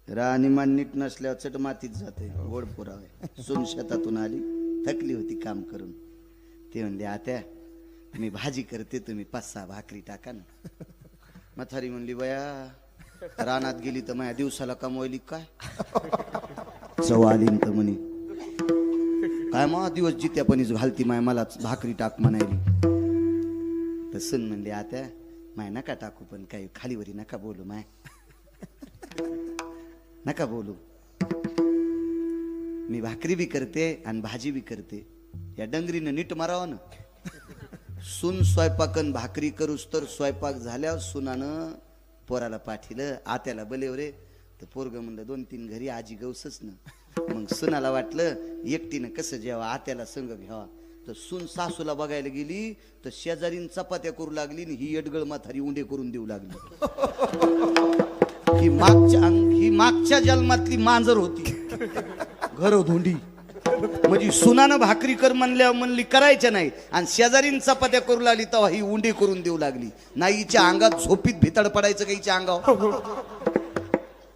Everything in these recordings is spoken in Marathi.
राणीमान नीट नसल्यावर चट मातीत जाते गोड पुरावे. सून शेतातून आली, थकली होती काम करून. ते म्हणले आत्या मी भाजी करते, तुम्ही 5-6 भाकरी टाका ना. म्हातारी म्हणली बया रानात गेली तर माझ्या दिवसाला कमवायली काय. चव आली तर म्हणे काय मग दिवस जित्यापणीच घालती माय मला भाकरी टाक म्हणायली. तर सून म्हणली आत्या माय नका टाकू, पण काही खालीवरी नका बोलू, माय नका बोलू. मी भाकरी बी करते आणि भाजी बी करते, या डंगरीनं नीट मारावं ना. सून स्वयंपाकन भाकरी करूस तर स्वयंपाक झाल्यावर सुनानं पोराला पाठीलं, आत्याला बलेवरे. तर पोरग म्हणलं 2-3 घरी आजी गवसच ना. मग सुनाला वाटलं एकटीनं कसं जेव्हा आत्याला संग घ्यावा. तर सून सासूला बघायला गेली तर शेजारीन चपात्या करू लागली, ही एडगळ म्हातारी उंडे करून देऊ लागली. ही मागच्या जन्मातली मांजर होती घर धोंडी. म्हणजे सुनानं भाकरी कर म्हणल्यावर म्हणली करायच्या नाही, आणि शेजारीन चपात्या करू लागली तेव्हा ही उंडी करून देऊ लागली. नाही हिच्या अंगात झोपीत भितड पडायचं का हिच्या अंगावर.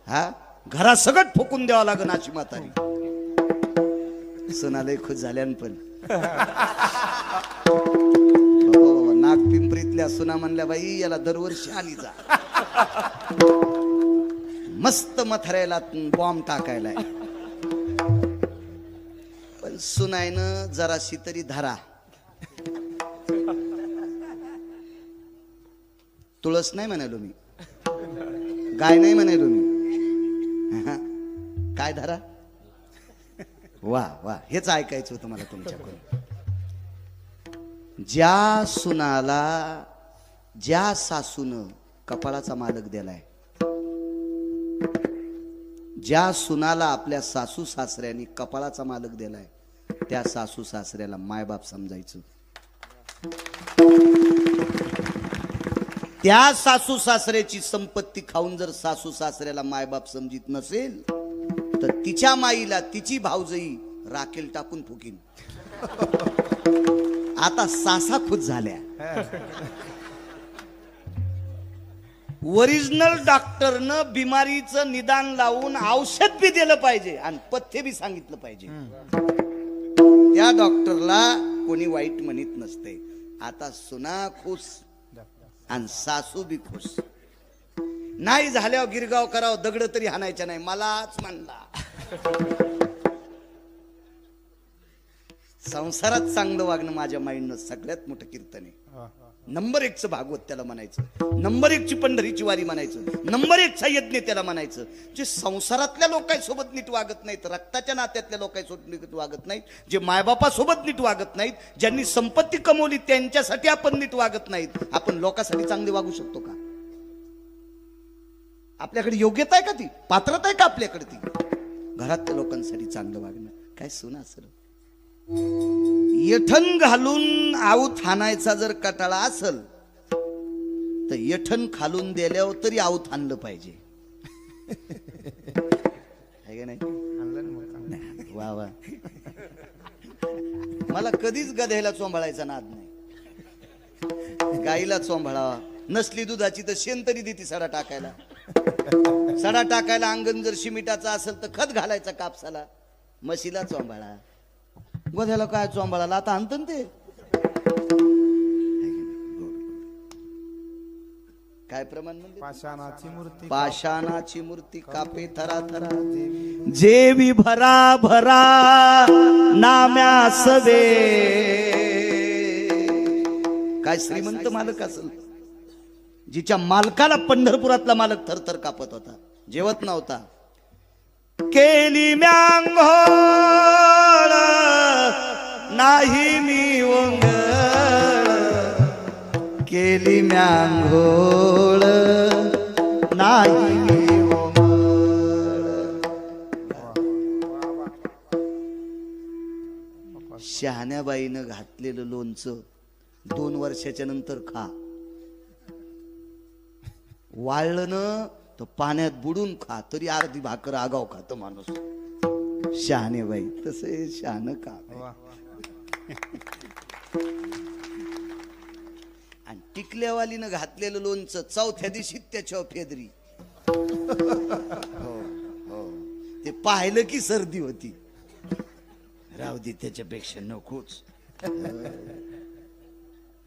हा घरा सगळं ठोकून द्यावं लागन अशी म्हातारी. सुनालय खुश झाल्यान पण नागपिंपरीतल्या सुना म्हणल्या बाई याला दरवर्षी आली जा मस्त मथऱ्याला बॉम्ब टाकायलाय. पण सुनायनं जराशी तरी धरा. तुळस नाही म्हणालो मी, गाय नाही म्हणालो मी, काय धरा. वा वा हेच ऐकायचं होतं मला तुमच्याकडून. ज्या सुनाला ज्या सासून कपाळाचा मालक दिलाय, ज्या सुनाला आपल्या सासू सासऱ्यांनी कपाळाचा मालक दिलाय, त्या सासू सासऱ्याला मायबाप समजायचं. त्या सासू सासऱ्याची संपत्ती खाऊन जर सासू सासऱ्याला मायबाप समजित नसेल तर तिच्या माईला तिची भाऊजई राखेल टाकून फुकीन. आता सासा खुश झाल्या. ओरिजिनल डॉक्टरनं बिमारीचं निदान लावून औषध बी दिलं पाहिजे आणि पथ्य बी सांगितलं पाहिजे. त्या डॉक्टरला कोणी वाईट म्हणत नसते. आता सुना खुश आणि सासू बी खुश. नाही झाल्यावर गिरगाव करावं, दगड तरी हाणायच्या नाही, मलाच म्हणला. संसारात चांगलं वागणं माझ्या माईंडनं सगळ्यात मोठं कीर्तन आहे. नंबर 1चं भागवत त्याला म्हणायचं, नंबर 1ची पंढरीची वारी म्हणायचं, नंबर 1चा यज्ञ त्याला म्हणायचं. जे संसारातल्या लोकांसोबत नीट वागत नाहीत, रक्ताच्या नात्यातल्या लोकांसोबत नीट वागत नाहीत, जे मायबापासोबत नीट वागत नाहीत, ज्यांनी संपत्ती कमवली त्यांच्यासाठी आपण नीट वागत नाहीत, आपण लोकांसाठी चांगले वागू शकतो का? आपल्याकडे योग्यता आहे का, ती पात्रता आहे का आपल्याकडे ती? घरातल्या लोकांसाठी चांगलं वागणं काय सुना असेल. यठण घालून आऊत हाणायचा जर कटाळा असेल तर यठण खालून दिल्यावर तरी आऊत हाणलं पाहिजे. आहे का नाही? वा वा. मला कधीच गध्याला चोंभाळायचा नाद नाही. गाईला चोंभाळावा, नसली दुधाची तर शेण तरी देती सडा टाकायला. सडा टाकायला अंगण जर शिमिटाचा असेल तर खत घालायचा कापसाला. म्हशीला चोंभाळा, गोध्याला काय चोंबाळाला आता आणत ते. काय प्रमाण म्हणजे पाषाणाची मूर्ती कापे थरा थरा, जेवी भरा भरा नाम्या सवे. काय श्रीमंत मालक असेल, जिच्या मालकाला पंढरपुरातला मालक थरथर कापत होता, जेवत नव्हता. केली म्यांघोळ नाही मी ओंगळ, केली म्यांघोळ नाही मी ओंगळ. शहाण्याबाईनं घातलेलं लोणचं 2 वर्षाच्या नंतर खा. वाळलं न तर पाण्यात बुडून खा, तरी अर्धी भाकर आगाव खातो माणूस. शहाणेबाई तसे शहाण का. आणि टिकल्यावालीनं घातलेलं लोणचं 4थ्या दिवशी त्याच्यावर फेदरी. हो पाहिलं की सर्दी होती. राहू दे त्याच्यापेक्षा नकोच.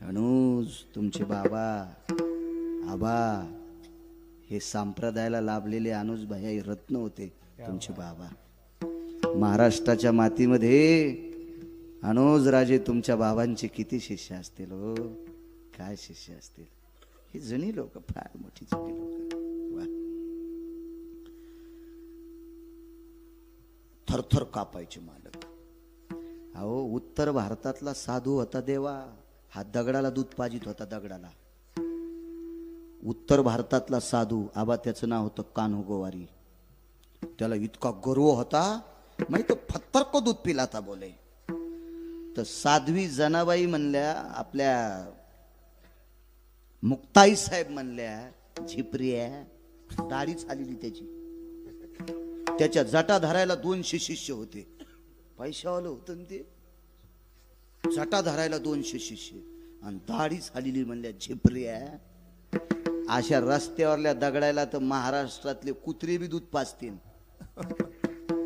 अनुज तुमचे बाबा आबा हे संप्रदायाला लाभलेले अनुज भाई रत्न होते तुमचे बाबा. महाराष्ट्राच्या मातीमध्ये अनुज राजे तुमच्या बाबांचे किती शिष्य असतील हो, काय शिष्य असतील. ही जुनी लोक, फार मोठी जुनी लोक. वा, थरथर कापायचे मालक. अहो उत्तर भारतातला साधू होता देवा, हा दगडाला दूध पाजित होता, दगडाला. उत्तर भारतातला साधू आबा, त्याचं नाव होतं कान्होगोवारी. त्याला इतका गर्व होता, माहिती तो पत्थर को दूध पिलाता बोले. तर साध्वी जनाबाई म्हणल्या, आपल्या मुक्ताई साहेब म्हणल्या, झिपऱ्या दाढीच आलेली त्याची. त्याच्या जटा धरायला 200 शिष्य होते. पैशावालं होतं ते. जटा धरायला 200 शिष्य आणि दाढीच आलेली म्हणल्या झिपऱ्या. अशा रस्त्यावरल्या दगडायला तर महाराष्ट्रातले कुत्रे बी दूध पाजतील.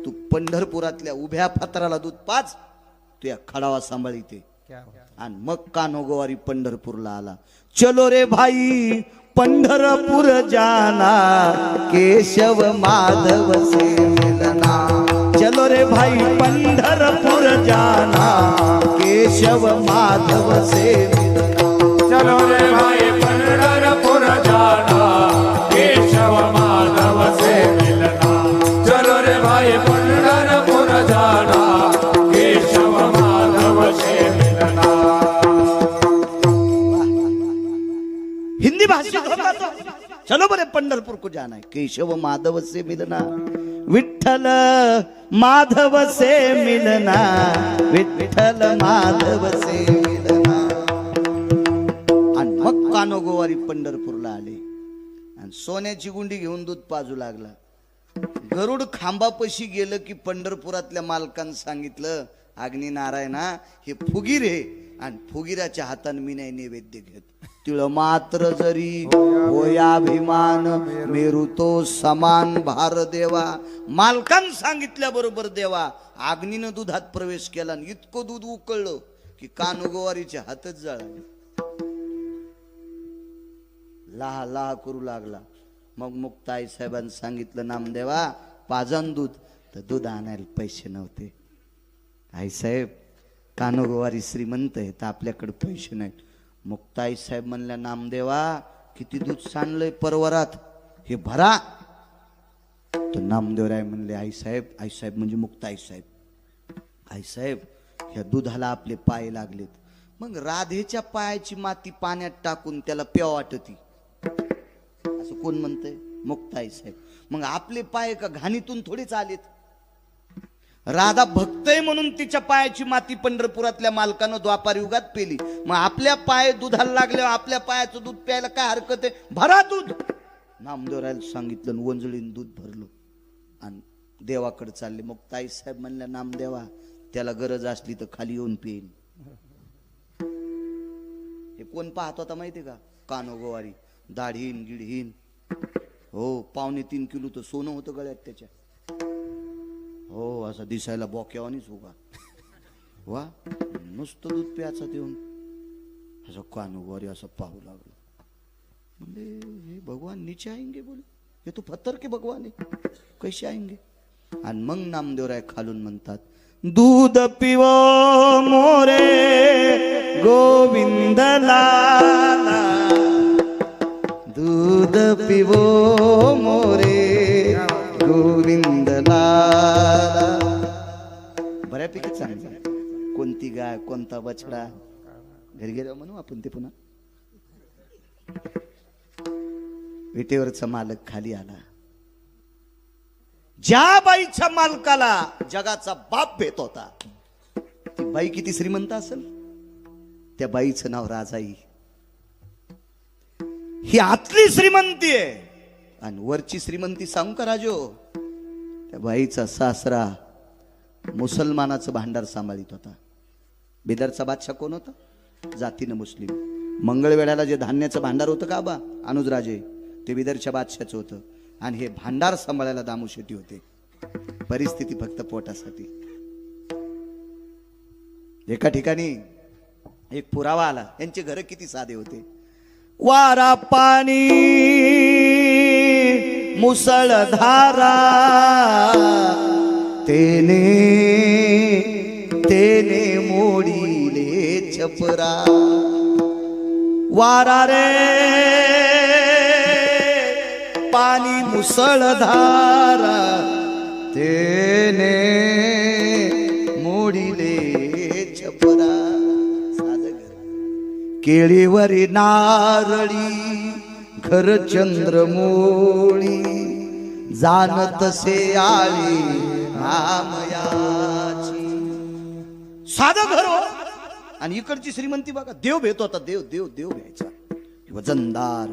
तू पंढरपुरातल्या उभ्या पत्राला दूध पाज, तू या खडावा सांभाळीते. आणि मग कान्होगोवारी पंढरपूरला आला. चलो रे भाई पंढरपूर जाना, केशव माधव से मिलना. चलो रे भाई पंढरपूर जाना, केशव माधव से मिलना. चलो रे भाई पंढरपूर जाना, केशव माधव से मिलना. चलो रे भाई पंढरपूर जाना, केशव माधव से मिलना. हिंदी भाषा होता तो. चलो बरे पंढरपूर को जाना है, केशव माधव से मिलना. विठ्ठल माधव से मिलना, विठ्ठल माधव से मिलना. आणि मग कान्होगोवारी पंढरपूरला आले आणि सोन्याची गुंडी घेऊन दूध पाजू लागला. गरुड खांबापाशी गेलं की पंढरपुरातल्या मालकानं सांगितलं, अग्नी नारायणा हे फुगीर आहे आणि फुगिराच्या हाताने मी नाही नैवेद्य घेत. तिळ मात्र जरी होयाभिमान, मेरू तो समान भार देवा. मालकानं सांगितल्याबरोबर देवा अग्नीनं दुधात प्रवेश केला आणि इतकं दूध उकळलं की कान्होगोवारीचे हातच जळाले. लहा लहा करू लागला. मग मुक्ताई साहेबांनी सांगितलं, नामदेवा पाजन दूध. तर दूध आणायला पैसे नव्हते. आईसाहेब कान्होगोवारी श्रीमंत आहे तर आपल्याकडे पैसे नाहीत. मुक्ताई साहेब म्हणल्या, नामदेवा किती दूध सांडलंय परवरात, हे भरा. तर नामदेवराय म्हणले, आईसाहेब म्हणजे मुक्ताई साहेब, आईसाहेब ह्या दुधाला आपले पाय लागलेत. मग राधेच्या पायाची माती पाण्यात टाकून त्याला प्याव वाटती असं कोण म्हणतंय? मुक्ताई साहेब. मग आपले पाय का घाणीतून थोडेच आलेत. राधा भक्त आहे म्हणून तिच्या पायाची माती पंढरपुरातल्या मालकानं द्वापार युगात पेली. मग आपल्या पाय दुधाला लागल्यावर आपल्या पायाचं दूध प्यायला काय हरकत आहे, भरा दूध. नामदेवरायला सांगितलं, वंजळीन दूध भरलं आणि देवाकडे चालले. मग ताई साहेब म्हणल्या, नामदेवा त्याला गरज असली तर खाली येऊन पेन. हे कोण पाहत होता माहितीये का? कान्होगोवारी. दाढीन गिडहीन, हो 2.25 किलो तर सोनं होतं गळ्यात त्याच्या. हो असं दिसायला बोक्यावानीच होगा. वा नुसतं दूध प्याचा देऊन असं कान्होगोवारी असं पाहू लागलो. म्हणजे हे भगवान नीचे आएंगे बोले, हे तो पत्थर के भगवान है, कैसे आएंगे. आणि मग नामदेवराय खालून म्हणतात, दूध पिवो मोरे गोविंद लाला, दूध पिवो मोरे गोविंद लाला. बऱ्यापैकी चांगलं. कोणती गाय कोणता बछडा घरी गेलो म्हणू आपण ते पुन्हा. विटेवरचा मालक खाली आला. ज्या बाईच्या मालकाला जगाचा बाप भेट होता, ती बाई किती श्रीमंत असेल. त्या बाईचं नाव राजाई. ही आतली श्रीमंती आहे. आणि वरची श्रीमंती सांगू का राजो, त्या बाईचा सासरा मुसलमानाचं भांडार सांभाळीत होता. बिदरचा बादशाह कोण होता? जातीनं मुस्लिम. मंगळवेढ्याला जे धान्याचं भांडार होतं का बा अनुजराजे, ते बिदरच्या बादशाचं होतं. आणि हे भांडार सांभाळायला दामू शेट्टी होते. परिस्थिती फक्त पोटासाठी. एका ठिकाणी एक पुरावा आला. यांचे घर किती साधे होते. वारा पाणी मुसळधारा तेने तेने मोडीले छपरा. वारा रे पाणी मुसळधारा तेने मोडीले छपरा. साधं घर. केळीवरी नारळी घर चंद्रमोळी जाणत से आळी नामयाची. साधं घर हो. आणि इकडची श्रीमंती बघा. देव भेट होता. देव देव देव घ्यायचा. वजनदार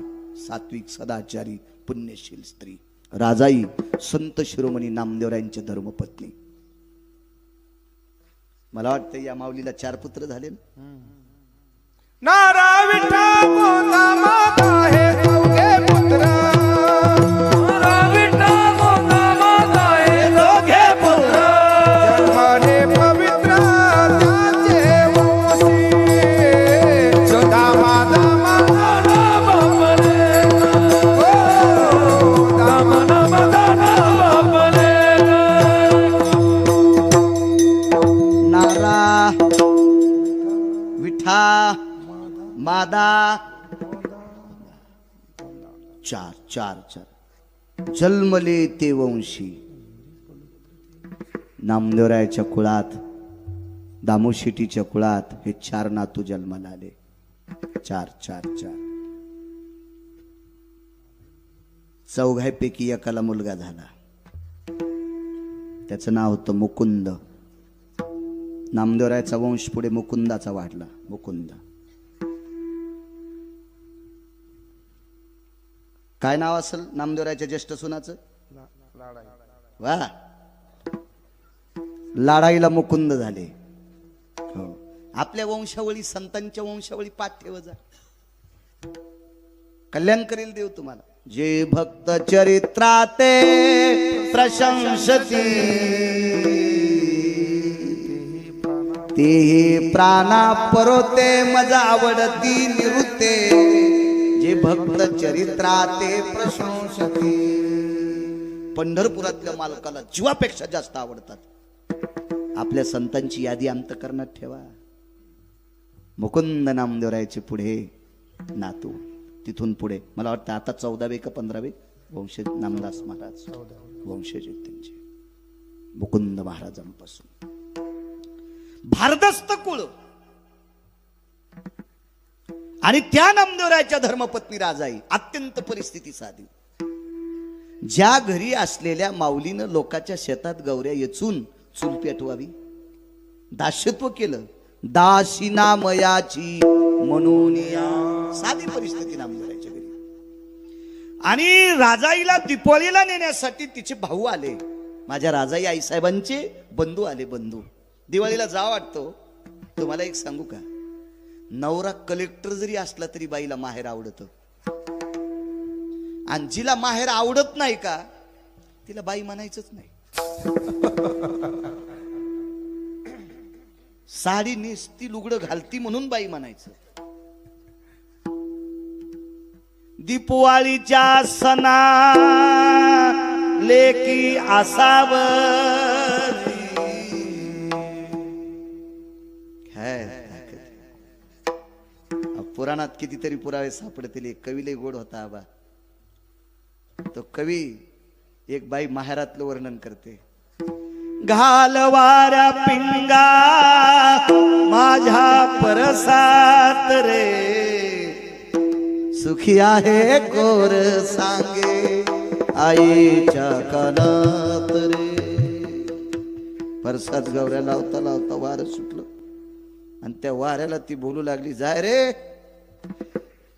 सात्विक सदाचारी पुण्यशील स्त्री राजाई संत शिरोमणी नामदेवरायांच्या धर्मपत्नी. मला वाटतं या माऊलीला 4 पुत्र झाले ना. नारा विठा गोंदा माता हे दोघे पुत्र. नारा विठा गोंदा माता हे दोघे पुत्र. जन्माने पवित्र त्याचे वंशी. दामादा माता बापले. दामना मदाना बापले. नारा विठा मादा 4 जन्मले ते वंशी. नामदेवरायाच्या कुळात दामोशिटीच्या कुळात हे 4 नातू जन्माला आले. 4 चौघांपैकी एकाला मुलगा झाला. त्याचं नाव होतं मुकुंद. नामदेवरायाचा वंश पुढे मुकुंदाचा वाढला. मुकुंद. काय नाव असेल नामदेवरायाच्या ज्येष्ठ सुनाचं. वा. लाडाईला मुकुंद झाले. हो. आपल्या वंशावळी संतांच्या वंशावळी पाठ ठेव जा. कल्याण करेल देव तुम्हाला. जे भक्त चरित्राते प्रशंसती ते प्राणा परोते मजा आवडती निवृत्ते. जे भक्त चरित्राते प्रशंसती. पंढरपुरातल्या मालकाला जीवापेक्षा जास्त आवडतात. आपल्या संतांची यादी अंतःकरणात ठेवा. मुकुंद नामदेवरायाचे पुढे नातू. तिथून पुढे मला वाटतं आता 14वे का 15वे वंशज नामदास महाराज वंशज आहेत त्यांचे. मुकुंद महाराजांपासून भारदस्त कुळ. आणि त्या नामदेवरायाच्या धर्मपत्नी राजाई अत्यंत परिस्थिती साधी. ज्या घरी असलेल्या माऊलीनं लोकांच्या शेतात गौऱ्या येचून चूल पेटवावी दास्यत्व केलं. दासी नामयाची म्हणून साधी परिस्थिती नामदेवरायाच्या घरी. आणि राजाईला दीपावलीला नेण्यासाठी तिचे भाऊ आले. माझ्या राजाई आईसाहेबांचे बंधू आले. बंधू दिवाळीला जा वाटतो. तुम्हाला एक सांगू का. नवरा कलेक्टर जरी असला तरी बाईला माहेर आवडत. आणि जिला माहेर आवडत नाही का तिला बाई म्हणायचंच नाही. साडी नेसती लुगडं घालती म्हणून बाई म्हणायचं. दीपवाळीच्या सणा लेकी असावं. पुराणात कितीतरी पुरावे सापडतील. एक कवीला गोड होता आबा. तो कवी एक बाई माहेरातलं वर्णन करते. घाल वाऱ्या पिंगा माझ्या परसात रे सुखी आहे कोर सांगे आईच्या कानात रे. परसात गौऱ्या लावता लावता वारं सुटलं आणि त्या वाऱ्याला ती बोलू लागली. जाय रे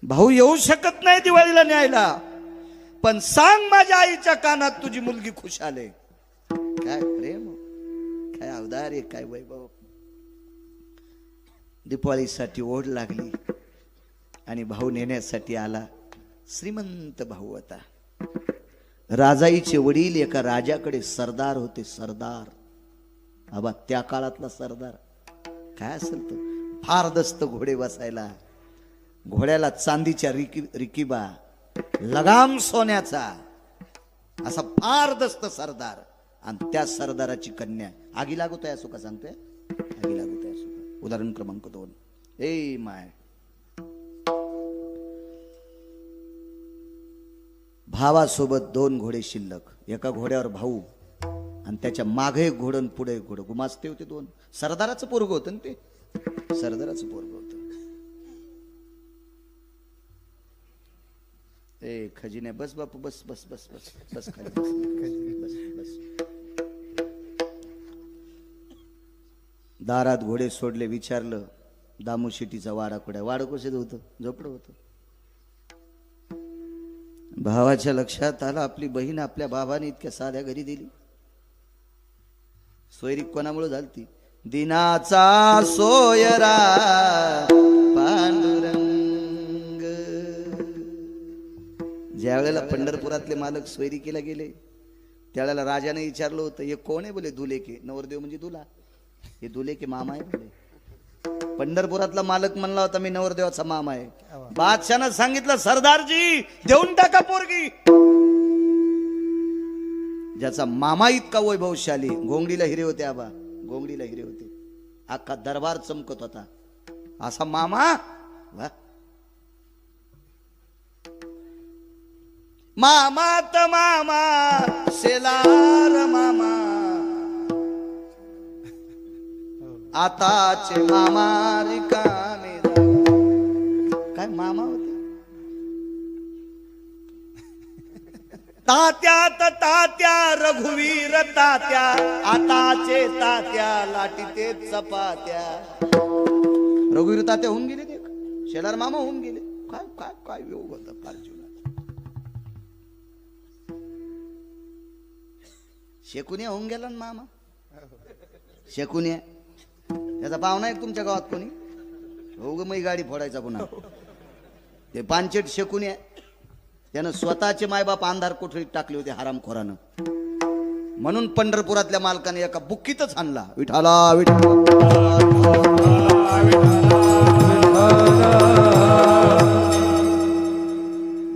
भाऊ येऊ शकत नाही दिवाळीला न्यायला पण सांग माझ्या आईच्या कानात तुझी मुलगी खुश आले. काय प्रेम काय अवदार आहे काय वैभव. दिवाळीसाठी ओढ लागली आणि भाऊ नेण्यासाठी आला. श्रीमंत भाऊ होता. राजाईचे वडील एका राजाकडे सरदार होते. सरदार आबा, त्या काळातला सरदार काय असेल तो, फार दस्त घोडे बसायला, घोड्याला चांदीच्या रिकिबा, लगाम सोन्याचा, असा फार दस्त सरदार. आणि त्या सरदाराची कन्या आगी लागत आहे असो का सांगतोय, आगी लागत आहे असो का. उदाहरण क्रमांक 2. ए माय, भावासोबत 2 घोडे शिल्लक, एका घोड्यावर भाऊ आणि त्याच्या मागे एक घोडं पुढे एक घोडं, गुमास्ते होते 2. सरदाराचं पोरग होतं ना ते, सरदाराचं पोरग होतं. ए खजिने, बस बापू, बस बस बस बस बस खाली बस बस बस. दारात घोडे सोडले. विचारलं, दामू शेटीचा वाडा कुठे? वाडं कसं होतं? झोपडं होतं. भावाच्या लक्षात आलं, आपली बहीण आपल्या बाबाने इतक्या साध्या घरी दिली. सोयरी कोणामुळे झालती? दिनाचा सोयरा पांडुरंग. ज्या वेळेला पंढरपुरातले मालक सोयरिकीला गेले, त्यावेळेला राजाने विचारलं होतं, हे कोण आहे? बोले दुले के. नवरदेव म्हणजे दुला, हे दुले के मामा आहे बोले. पंढरपुरातला मालक म्हणला होता, मी नवरदेवाचा मामा आहे. बादशाहनं सांगितलं, सरदारजी देऊन टाका पोरगी. ज्याचा मामा इतका वैभवशाली, घोंगडीला हिरे होते आबा, घोंगडीला हिरे होते, अख्खा दरबार चमकत होता, असा मामा. वा, मामा त मामा शेलार मामा, आताचे मामा रिकामे. काय मामा होते? तात्यात तात्या रघुवीर तात्या, आताचे तात्या लाटीते चपात्या. रघुवीर तात्या होऊन गेले, ते शेलार मामा होऊन गेले. काय काय काय योग होता फार जीवनात. शेकुनिया होऊन गेला ना मामा, शेकुनिया. याचा पाहुणा आहे तुमच्या गावात कोणी? हो ग, मी गाडी फोडायचा पुन्हा. ते पानचेट शेकुनिया, त्यानं स्वतःचे मायबाप अंधार कोठडीत टाकले होते हरामखोरानं. म्हणून पंढरपुरातल्या मालकाने एका बुक्कीतच आणला, विठाला विठाला.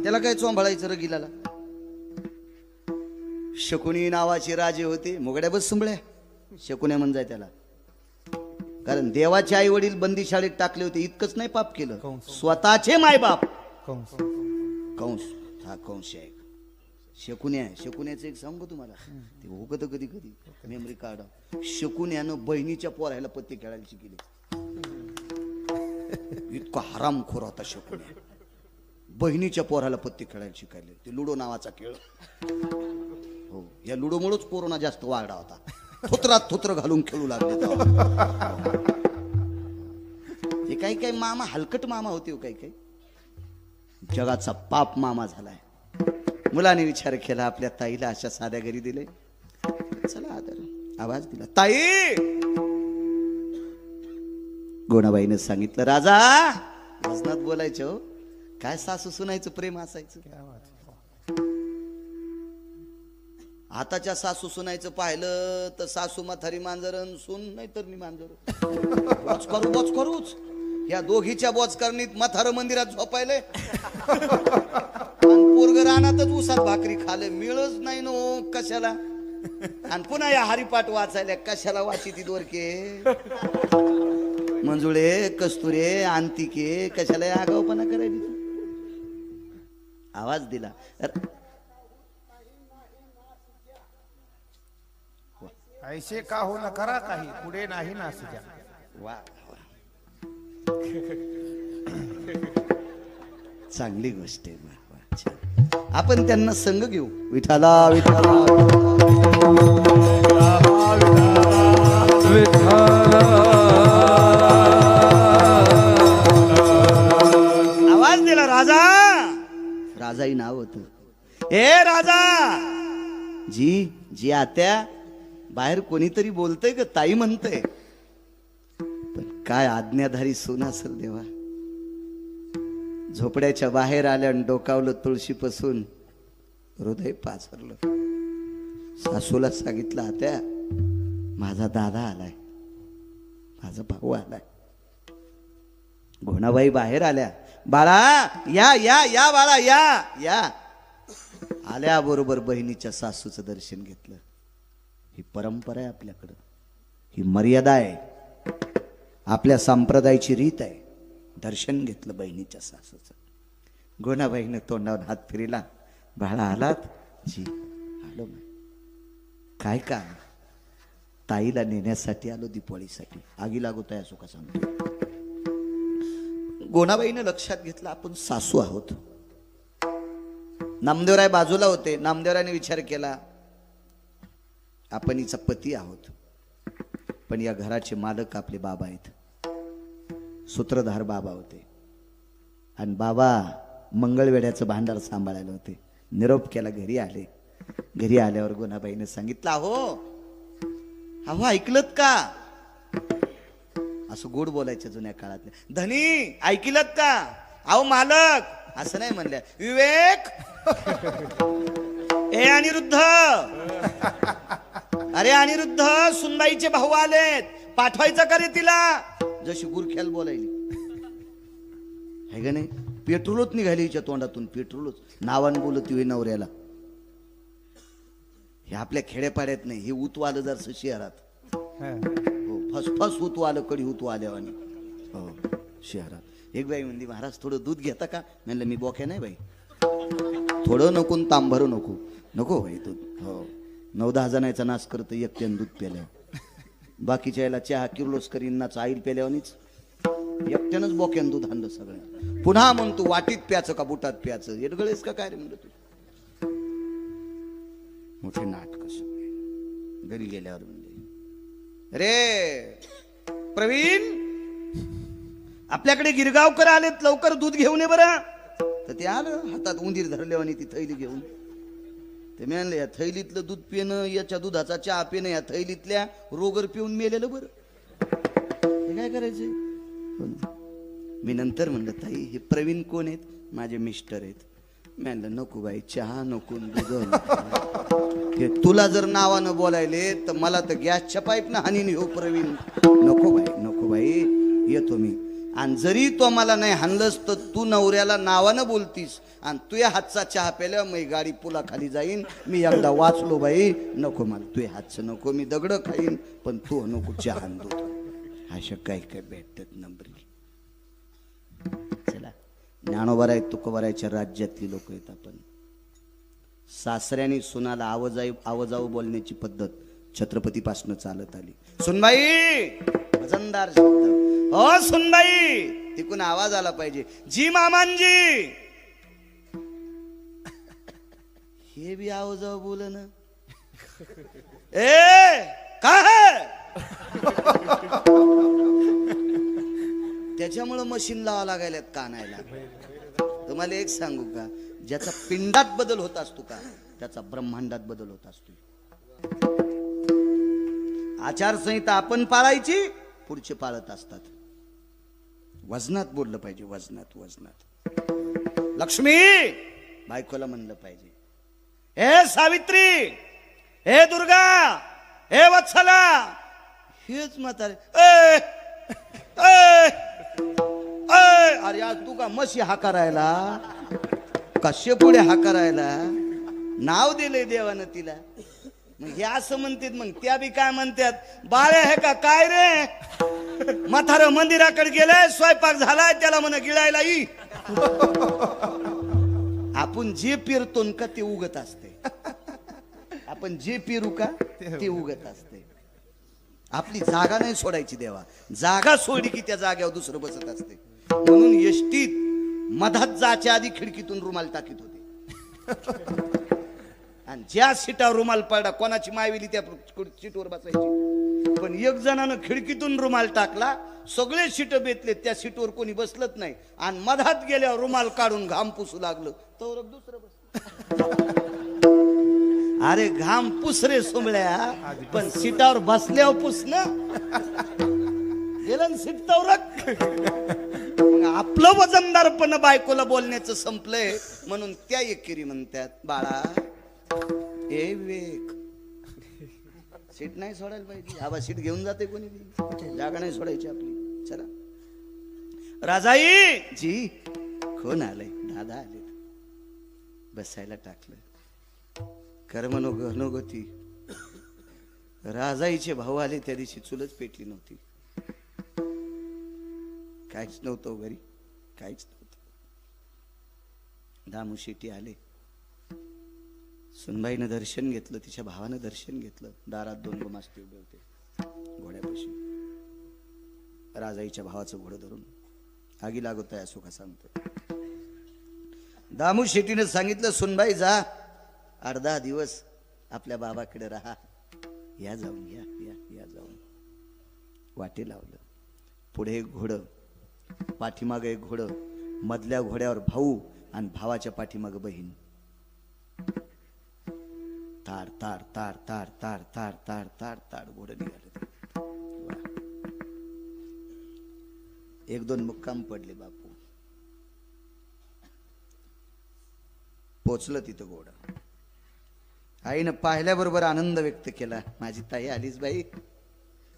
त्याला काय चोंभाळायचं रगिलाला. शकुनी नावाचे राजे होते, मुगड्या बस सुंबळ्या, शकुन्या म्हणजाय त्याला. कारण देवाचे आई वडील बंदीशाळेत टाकले होते, इतकंच नाही पाप केलं, स्वतःचे मायबाप. कंस, हा कंस आहे. शकुन्या, शकुन्याचं एक सांगू तुम्हाला, ते होतं कधी कधी मेमरी कार्ड. शकुन्यानं बहिणीच्या पोरायला पत्ते खेळायला शिकले. इतका हरामखोर होता शकुन्या. बहिणीच्या पोराला पत्ते खेळायला शिकायले. ते लुडो नावाचा खेळ. हो, या लुडोमुळेच कोरोना जास्त वाढला होता. थोत्रात थोत्र घालून खेळू लागले. ते काही काही मामा हलकट मामा होते हो, काही काही. जगाचा पाप मामा झालाय. मुलाने विचार केला, आपल्या ताईला अशा साध्या घरी दिले, चला आदर. आवाज दिला, ताई. गोणाबाईने सांगितलं, राजा वजनात बोलायचं हो. काय सासू सुनायचं प्रेम असायचं. आताच्या सासू सुनायचं पाहिलं तर सासू म्हातारी मांजरन, सून नाही तर मी मांजर. बोच करू बोच करूच. या दोघीच्या बोचकरणीत म्हातार मंदिरात झोपायले, पोरग रानातच उसात भाकरी खाले. मिळच नाही नो कशाला. आणि पुन्हा या हरिपाठ वाचायला कशाला वाची ती दोरके, मंजुळे, कस्तुरे, अंतिके, कशाला या आगाऊपणा करायची. आवाज दिला, ऐसे का हो न करा काही, पुढे नाही ना द्या. वा चांगली गोष्ट आहे. आपण त्यांना संग घेऊ. विठाला विठाला आवाज दिला. राजा, राजाही नाव होत. ए राजा जी, जी आत्या, बाहेर कोणीतरी बोलतय का ताई म्हणतय. पण काय आज्ञाधारी सून असेल देवा. झोपड्याच्या बाहेर आल्या आणि डोकावलं तुळशीपासून. हृदय पाझरलं. सासूला सांगितलं, आत्या माझा दादा आलाय, माझा भाऊ आलाय. घोणाबाई बाहेर आल्या. बाळा या या या बाळा या या. आल्याबरोबर बहिणीच्या सासूचं दर्शन घेतलं. ही परंपरा आहे आपल्याकडं, ही मर्यादा आहे, आपल्या संप्रदायाची रीत आहे. दर्शन घेतलं बहिणीच्या सासूचं. घोणाबाईनं तोंडावर हात फिरला. बाळा आलात? जी आलो. काय का? ताईला नेण्यासाठी आलो, दीपावलीसाठी. आगी लागत आहे असो का सांगतो. गोणाबाईनं लक्षात घेतलं आपण सासू आहोत. नामदेवराय बाजूला होते. नामदेवरायने विचार केला आपण हिचा पती आहोत, पण या घराचे मालक आपले बाबा आहेत. सूत्रधार बाबा होते आणि बाबा मंगळवेड्याचं भांडार सांभाळायला होते. निरोप केला, घरी आले. घरी आल्यावर गोणाबाईने सांगितलं, अहो अहो ऐकलत का? असं गोड बोलायचं जुन्या काळातले. धनी ऐकलत का? अहो मालक असं नाही म्हणल्या. विवेक ए अनिरुद्ध, अरे अनिरुद्ध सुनबाईचे भाऊ आलेत, पाठवायचं का रे तिला? जशी गुरख्याल बोलायली है का नाही. पेट्रोलच निघाली हिच्या तोंडातून, पेट्रोलच. नावान बोलत होई नवऱ्याला. हे आपल्या खेड्यापाड्यात नाही, हे उतवालं जर शहरात. हो फसफस उतवालं, कडी उतवाल्यावानी. हो शहरात. एक बाई म्हणली, महाराज थोडं दूध घेता का? म्हणलं मी बोक्या नाही बाई, थोडं नको तांभरू नको. नको बाई दूध. हो 9-10 जणांचा नाश करतं एकट्यानं दूध प्याल्यावर. बाकीच्या याला चहा किर्लोस करीनाच आईल प्याल्यावानीच. एकट्यानंच बोक्यानं दूध आणलं सगळं. पुन्हा म्हणतो वाटीत प्याचं का बुटात प्याचं? येडगळेस का काय रे म्हणलं तू. मोठे नाटक सगळे. घरी गेल्यावर म्हणले, रे प्रवीण आपल्याकडे गिरगावकर आलेत, लवकर दूध घेऊन ये बरं. तर ते आलं हातात उंदीर धरल्यावानी ती थैली घेऊन. ते म्हणले या थैलीतलं दूध पिणं, याच्या दुधाचा चहा पिणं, या थैलीतल्या रोगर पिऊन मेलेलं बरं. हे काय करायचंय? मी नंतर म्हणलं, ताई हे प्रवीण कोण आहेत? माझे मिस्टर आहेत. मी म्हणलं नको बाई, चहा नको दूध हे तुला जर नावानं बोलायले तर मला तर गॅसच्या पाईपनं हानीन हो प्रवीण. नको बाई नको बाई, येतो मी. आणि जरी तो मला नाही हाणलंस तर तू नवऱ्याला नावानं बोलतीस आणि तुझ्या हातचा चहा प्यायला मी गाडी पुलाखाली जाईन. मी एकदा वाचलो बाई, नको मला तुझ्या हातचं नको. मी दगड खाईन पण तू नको चहा दूध. अशा काही काय भेटत नंबरी. चला ज्ञानोबराय तुकोबरायच्या राज्यातली लोक आहेत आपण. सासऱ्याने सुनाला आवाजाऊ बोलण्याची पद्धत छत्रपतीपासून चालत आली. सुनबाई वजनदार शब्द. हो सुनबाई, तिकून आवाज आला पाहिजे. जी मामांजी. हे बी आवाजाऊ बोल ना. ए काय त्याच्यामुळं मशीन लावा लागायल्यात कानायला. तुम्हाला एक सांगू का, ज्याचा पिंडात बदल होत असतो का त्याचा ब्रह्मांडात बदल होत असतो. आचारसंहिता आपण पाळायची, पुढचे पाळत असतात. वजनात बोललं पाहिजे, वजनात वजनात. लक्ष्मी बायकोला म्हणलं पाहिजे, हे सावित्री, हे दुर्गा, हे वत्सला. हेच म्हातारे अरे आज तू का म्हशी हाकारायला, कशे पुढे हाकारायला नाव दिले देवानं तिला. मग हे असं म्हणतात, मग त्या बी काय म्हणतात, बाळे हे का काय रे? म्हातारं मंदिराकडे गेलंय, स्वयंपाक झालाय, त्याला म्हण गिळायला ई. आपण जे पेरतो का ते उगत असते. आपण जे पेरू का ते उगत असते. आपली जागा नाही सोडायची देवा. जागा सोडली की त्या जाग्यावर दुसरं बसत असते. म्हणून एसटीत मधात जायच्या आधी खिडकीतून रुमाल टाकीत होते. आणि ज्या सीटावर रुमाल पडला, कोणाची मायविली त्या सीटवर बसायची. पण एक जणानं खिडकीतून रुमाल टाकला, सगळे सीट बेतले, त्या सीटवर कोणी बसलत नाही. आणि मधात गेल्यावर रुमाल काढून घाम पुसू लागलं, तर दुसरं बस. अरे घाम पुस रे सोमळ्या, पण सीटावर बसल्यावर पुस ना. गेलं सीट तवरक. मग आपलं वजनदारपण बायकोला बोलण्याचं संपलंय म्हणून त्या एकेरी म्हणतात बाळा ए विवेक सीट नाही सोडायला पाहिजे. आबा सीट घेऊन जाते कोणी बी. जागा नाही सोडायची आपली. चला राजाई जी कोण आलंय? दादा आले. बसायला टाकलं. कर्मनोगती राजाईचे भाऊ आले त्या दिवशी चुलच पेटली नव्हती. काहीच नव्हतं घरी, काहीच नव्हतं. दामू शेट्टी आले. सुनबाईनं दर्शन घेतलं, तिच्या भावानं दर्शन घेतलं. दारात 2 गुमास्ते उभे होते घोड्यापाशी. राजाईच्या भावाचं घोडं धरून आगी लागत आहे असो का सांगतो. दामू शेट्टीनं सांगितलं सुनबाई जा 8-10 दिवस आपल्या बाबाकडे राहा. या जाऊन या या या जाऊन. वाटे लावलं. पुढे एक घोडं, पाठीमागं एक घोडं, मधल्या घोड्यावर भाऊ आणि भावाच्या पाठीमागं बहीण. ताड ताड ताड ताड ताड ताड ताड ताड ताड घोडं निघालं. 1-2 मुक्काम पडले बापू. पोचलं तिथं घोडं. आईनं पाहिल्याबरोबर आनंद व्यक्त केला. माझी ताई आलीस बाई,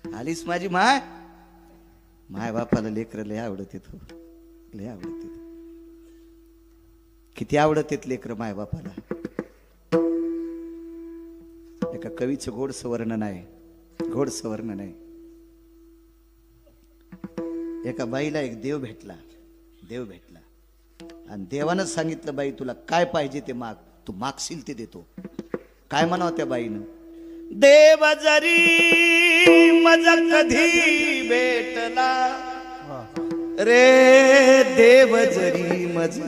आलीस माझी माय. माय बापाला लेकर लय आवडत येत, लय आवडत येत. किती आवडत येत लेकर माय बापाला. एका कवीचं गोडसं वर्णन आहे, गोडसं वर्णन आहे. एका बाईला एक देव भेटला, देव भेटला आणि देवानं सांगितलं बाई तुला काय पाहिजे ते माग, तू मागशील ते देतो. काय म्हणावं त्या बाईनं? देव जरी मज कधी भेटला रे, देव जरी मज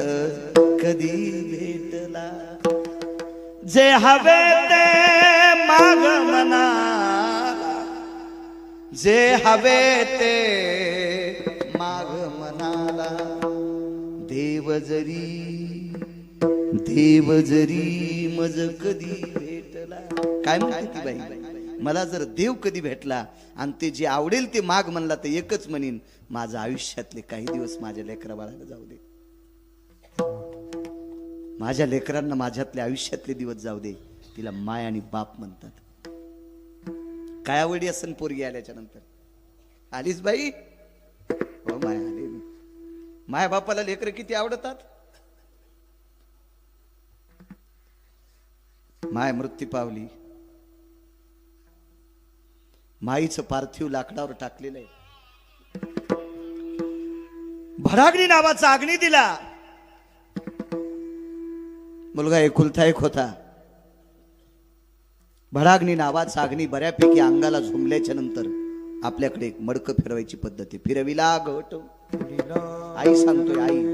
कधी भेटला, जे हवे ते माग मना, जे हवे ते माग मनाला. देव जरी मज कधी भेटला. काय म्हणते ती बाई? मला जर देव कधी भेटला आणि ते जे आवडेल ते माग म्हणला तर एकच म्हणीन, माझ्या आयुष्यातले काही दिवस माझ्या लेकरा बाळाला जाऊ दे. माझ्या लेकरांना माझ्यातले आयुष्यातले दिवस जाऊ दे. तिला माय आणि बाप म्हणतात. काय आवडी असन पोरगी आल्याच्या नंतर? आलीस बाई? हो माय आली. माय बापाला लेकर किती आवडतात. माय मृत्यू पावली. माईचं पार्थिव लाकडावर टाकलेलं आहे. भडागणी नावाचा अग्नी दिला. मुलगा एकुलता एक होता. भडाग्नी नावाचा अग्नी बऱ्यापैकी अंगाला झुमल्याच्या नंतर आपल्याकडे एक मडकं फिरवायची पद्धत आहे. फिरविला घट. आई सांगतोय, आई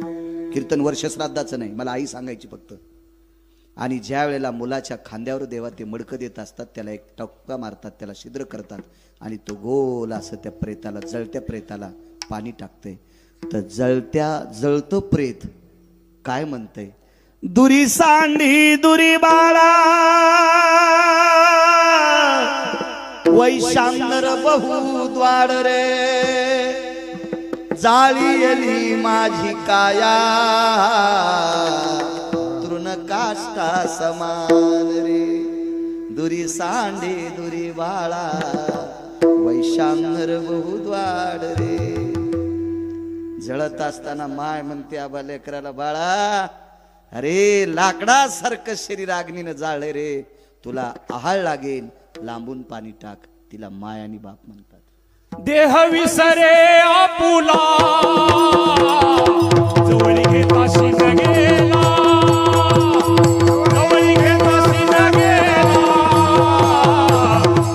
कीर्तन वर्ष श्राद्धाचं नाही, मला आई सांगायची फक्त. आणि ज्या वेळेला मुलाच्या खांद्यावर देवा ते मडकं देत असतात, त्याला एक टपका मारतात, त्याला छिद्र करतात आणि तो गोल असं त्या प्रेताला, जळत्या प्रेताला पाणी टाकते. तर जळतं प्रेत काय म्हणतंय? दुरी सांडी दुरी बाळा, वैशांतर बहु द्वार रे, जाळी माझी काया, तृणकाष्ठा समान रे. दुरी सांडी दुरी बाळा, वैशांतर बहु द्वार रे. जळत असताना माय म्हणते आबा लेकराला, बाळा अरे लाकडासारखं शरीर अग्नीनं जाळले रे, तुला आहाळ लागेल, लांबून पाणी टाक. तिला माय आणि बाप म्हणतात. देह विसरे आपुला, जवळी घेताशी न गेला, जवळी घेताशी न गेला,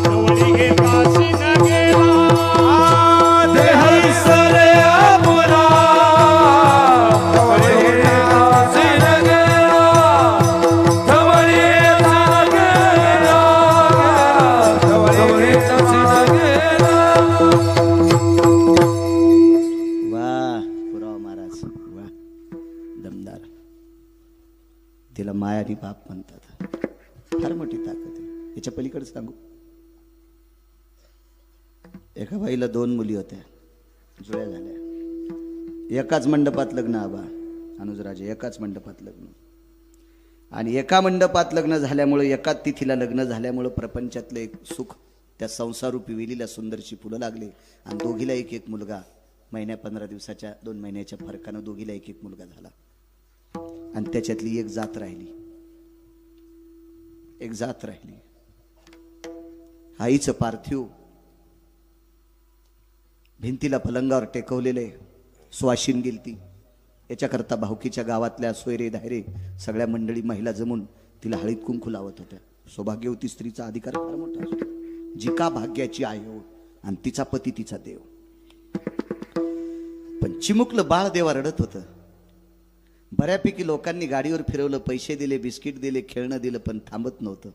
जवळी घेताशी न गेला. देह विसरे आपुला, जवळी घेताशी न गेला, जवळी घेताशी न गेला, जवळी घेताशी न गेला. वाह पुराव महाराज, वाह दमदार. तिला माय आणि बाप म्हणतात. फार मोठी ताकद आहे. याच्या पलीकडे सांगू, एका बाईला 2 मुली होत्या, जुळ्या झाल्या. एकाच मंडपात लग्न आबा अनुजराजे, एकाच मंडपात लग्न. आणि एका मंडपात लग्न झाल्यामुळे, एकाच तिथीला लग्न झाल्यामुळं प्रपंचातलं एक सुख त्या संसारूपी वेलीला सुंदरशी फुलं लागले. आणि दोघीला एक एक मुलगा, महिन्या 15 दिवसाच्या 2 महिन्याच्या फरकानं दोघीला एक एक मुलगा झाला. आणि त्याच्यातली एक जात राहिली, एक जात राहिली. आईचं पार्थिव भिंतीला पलंगावर टेकवलेले, स्वाशीन गेलती. याच्याकरता भाऊकीच्या गावातल्या सोयरे धायरे सगळ्या मंडळी महिला जमून तिला हळीत कुंकू लावत होत्या. सौभाग्यवती स्त्रीचा अधिकार फार मोठा असतो. जिका भाग्याची आहे हो, आणि तिचा पती तिचा देव. पण चिमुकलं बाळ देवा रडत होतं. बऱ्यापैकी लोकांनी गाडीवर फिरवलं, पैसे दिले, बिस्किट दिले, खेळणं दिलं, पण थांबत नव्हतं.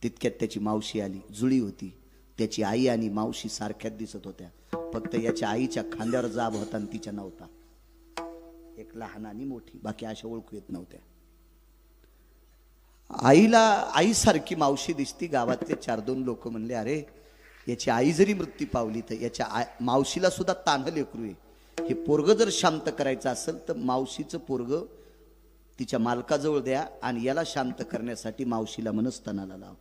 तितक्यात त्याची मावशी आली. जुळी होती. त्याची आई आणि मावशी सारख्याच दिसत होत्या, फक्त याच्या आईच्या खांद्यावर जाब होता आणि तिच्या नव्हता. एक लहान आणि मोठी, बाकी अशा ओळखू येत नव्हत्या. आईला आईसारखी मावशी दिसती. गावातले 4-2 लोक म्हणले, अरे याची आई जरी मृत्यू पावली तर याच्या मावशीला सुद्धा तान्ह लेकरू आहे. हे पोरग जर शांत करायचं असेल तर मावशीचं पोरग तिच्या मालकाजवळ द्या आणि याला शांत करण्यासाठी मावशीला मनस्तानाला लाव.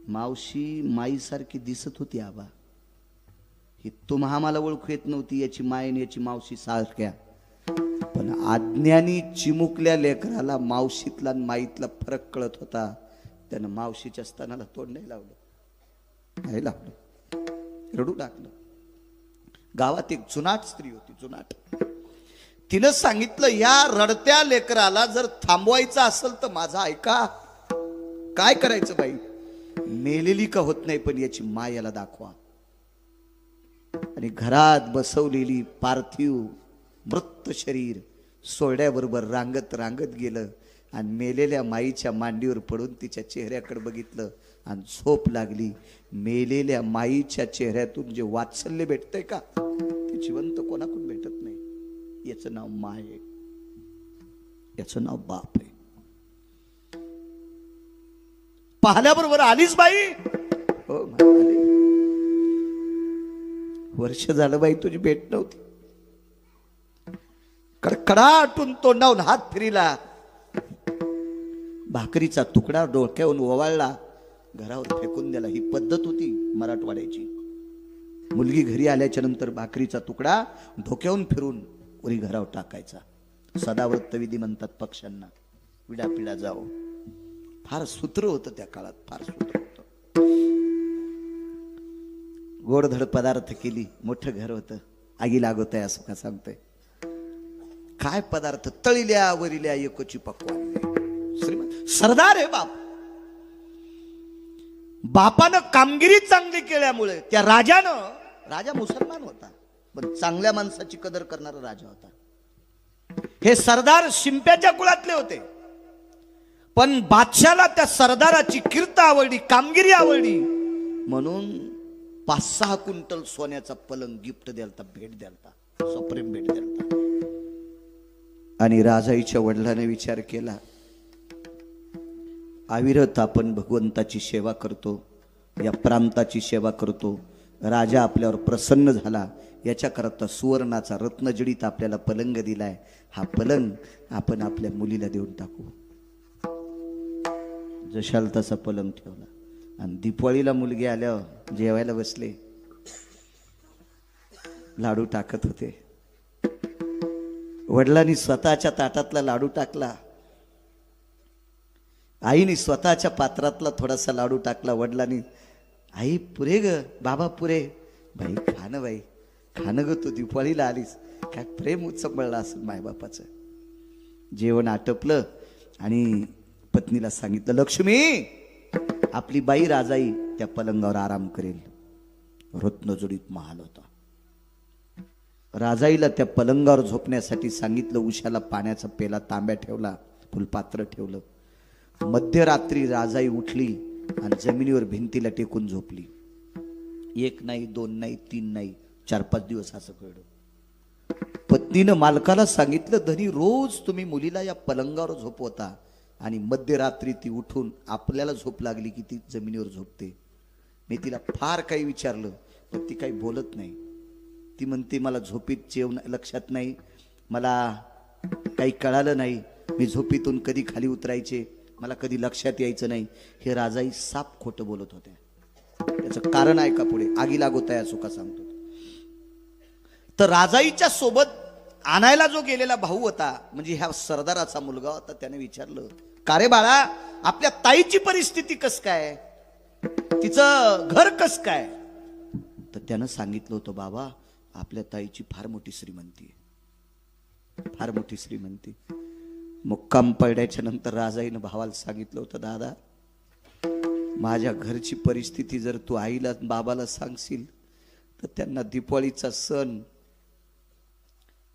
मावशी माईसारखी दिसत होती आबा. ही तुम्हा आम्हाला ओळखू येत नव्हती. याची माय आणि याची मावशी सारख्या, पण आज्ञानी चिमुकल्या लेकराला मावशीतला आणि माईतला फरक कळत होता. त्यानं मावशीच्या स्तनाला तोंड नाही लावलं, नाही लावलं, रडू लागलं. गावात एक जुनाट स्त्री होती, जुनाट. तिनं सांगितलं, या रडत्या लेकराला जर थांबवायचं असेल तर माझा ऐका. काय करायचं बाई? मेलेली का होत नाही, पण याची माय याला दाखवा. आणि घरात बसवलेली पार्थिव मृत शरीर सोहळ्याबरोबर रांगत रांगत गेलं आणि मेलेल्या माईच्या मांडीवर पडून तिच्या चेहऱ्याकडे बघितलं आणि झोप लागली. मेलेल्या माईच्या चेहऱ्यातून जे वात्सल्य भेटतंय का, ते जिवंत कोणाकडून भेटत नाही. याचं नाव माय आहे, याचं नाव बाप आहे. पाहल्याबरोबर आलीच बाई? हो आली. वर्ष झालं बाई तुझी भेट नव्हती. कडकडाटून तोंडावून हात फिरिला. भाकरीचा तुकडा डोक्यावरून ओवाळला, घरावर फेकून दिला. ही पद्धत होती मराठवाड्याची. मुलगी घरी आल्याच्या नंतर भाकरीचा तुकडा डोक्यावरून फिरून वरी घरावर टाकायचा. सदाव्रत विधी म्हणतात पक्ष्यांना, विडापिडा जाओ. फार सूत्र होतं त्या काळात, फार सूत्र होतं. गोडधड पदार्थ केली. मोठं घर होतं. आगी लागत आहे असं का सांगतोय. काय पदार्थ? तळील्या वरिल्या एकोची पक्वान. श्रीमंत सरदार आहे बाप. बापानं कामगिरी चांगली केल्यामुळे त्या राजानं, राजा मुसलमान होता पण चांगल्या माणसाची कदर करणारा राजा होता. हे सरदार शिंप्याच्या कुळातले होते, पण बादशाला त्या सरदाराची कीर्त आवडली, कामगिरी आवडली, म्हणून 5-6 क्विंटल सोन्याचा पलंग गिफ्ट द्यालता, भेट द्यालता, सप्रेम भेट द्यालता. आणि राजाईच्या वडिलांनी विचार केला, अविरत आपण भगवंताची सेवा करतो, या प्रांताची सेवा करतो, राजा आपल्यावर प्रसन्न झाला, याच्याकरता सुवर्णाचा रत्नजडीत आपल्याला पलंग दिलाय. हा पलंग आपण आपल्या मुलीला देऊन टाकू. जशाल तसा पलंग ठेवला. आणि दिवाळीला मुलगी आल्यावर जेवायला बसले. लाडू टाकत होते. वडिलांनी स्वतःच्या ताटातला लाडू टाकला. आईने स्वतःच्या पात्रातला थोडासा लाडू टाकला. वडिलांनी, आई पुरे ग, बाबा पुरे. बाई खाणं, बाई खाणं ग, तू दिवाळीला आलीस, काय प्रेम उचंबळला असेल मायबापाचं. जेवण आटपलं आणि पत्नीला सांगितलं, लक्ष्मी, आपली बाई राजाई त्या पलंगावर आराम करेल. रत्नजडीत महाल होता. राजाईला त्या पलंगावर झोपण्यासाठी सांगितलं. उशाला पाण्याचा पेला, तांब्या ठेवला, फुलपात्र ठेवलं. मध्यरात्री राजाई उठली आणि जमिनीवर भिंतीला टेकून झोपली. 1 नाही, 2 नाही, 3 नाही, 4-5 दिवस असं कळलं. पत्नीनं मालकाला सांगितलं, धनी, रोज तुम्ही मुलीला या पलंगावर झोपवता आणि मध्यरात्री ती उठून आपल्याला झोप लागली की ती जमिनीवर झोपते. मी तिला फार काही विचारलं पण ती काही बोलत नाही. ती म्हणते मला झोपीत जेवण लक्षात नाही, मला काही कळालं नाही, मी झोपीतून कधी खाली उतरायचे मला कधी लक्षात यायचं नाही. हे राजाई साप खोटं बोलत होत्या. त्याचं कारण आहे का पुढे आगी लागोत आहे असो का सांगतो. तर राजाईच्या सोबत आणायला जो गेलेला भाऊ होता म्हणजे ह्या सरदाराचा मुलगा होता, त्याने विचारलं, का रे बाळा आपल्या ताईची परिस्थिती कस काय, तिचं घर कस काय. तर त्यानं सांगितलं होतं, बाबा आपल्या ताईची फार मोठी श्रीमंती आहे, फार मोठी श्रीमंती. मुक्काम पडल्याच्या नंतर राजाईनं भावाला सांगितलं होतं, दादा माझ्या घरची परिस्थिती जर तू आईला बाबाला सांगशील तर त्यांना दिवाळीचा सण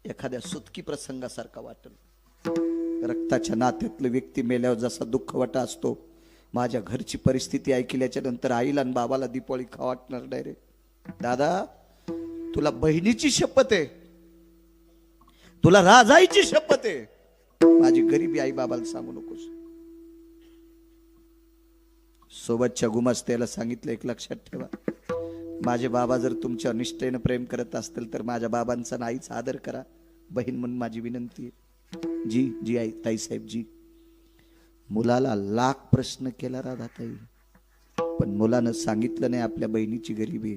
एखाद्या सुतकी प्रसंगासारखा वाटेल. रक्ताच्या नात्यातलं व्यक्ती मेल्यावर जसा दुःख वाटा असतो, माझ्या घरची परिस्थिती ऐकल्याच्या नंतर आईला आणि बाबाला दिवाळी खा वाटणार नाही रे. दादा तुला बहिणीची शपथ आहे, तुला राजाईची शपथ आहे, माझी गरिबी आई बाबाला सांगू नकोस. सोबतच्या गुमास्त्याला सांगितलं, एक लक्षात ठेवा, माझे बाबा जर तुमच्या निष्ठेनं प्रेम करत असतील तर माझ्या बाबांचा नाहीच आदर करा. बहीण म्हणून माझी विनंती आहे. जी जी आई ताईसाहेब जी. मुलाला लाख प्रश्न केला राधाताई, पण मुलानं सांगितलं नाही आपल्या बहिणीची गरिबी.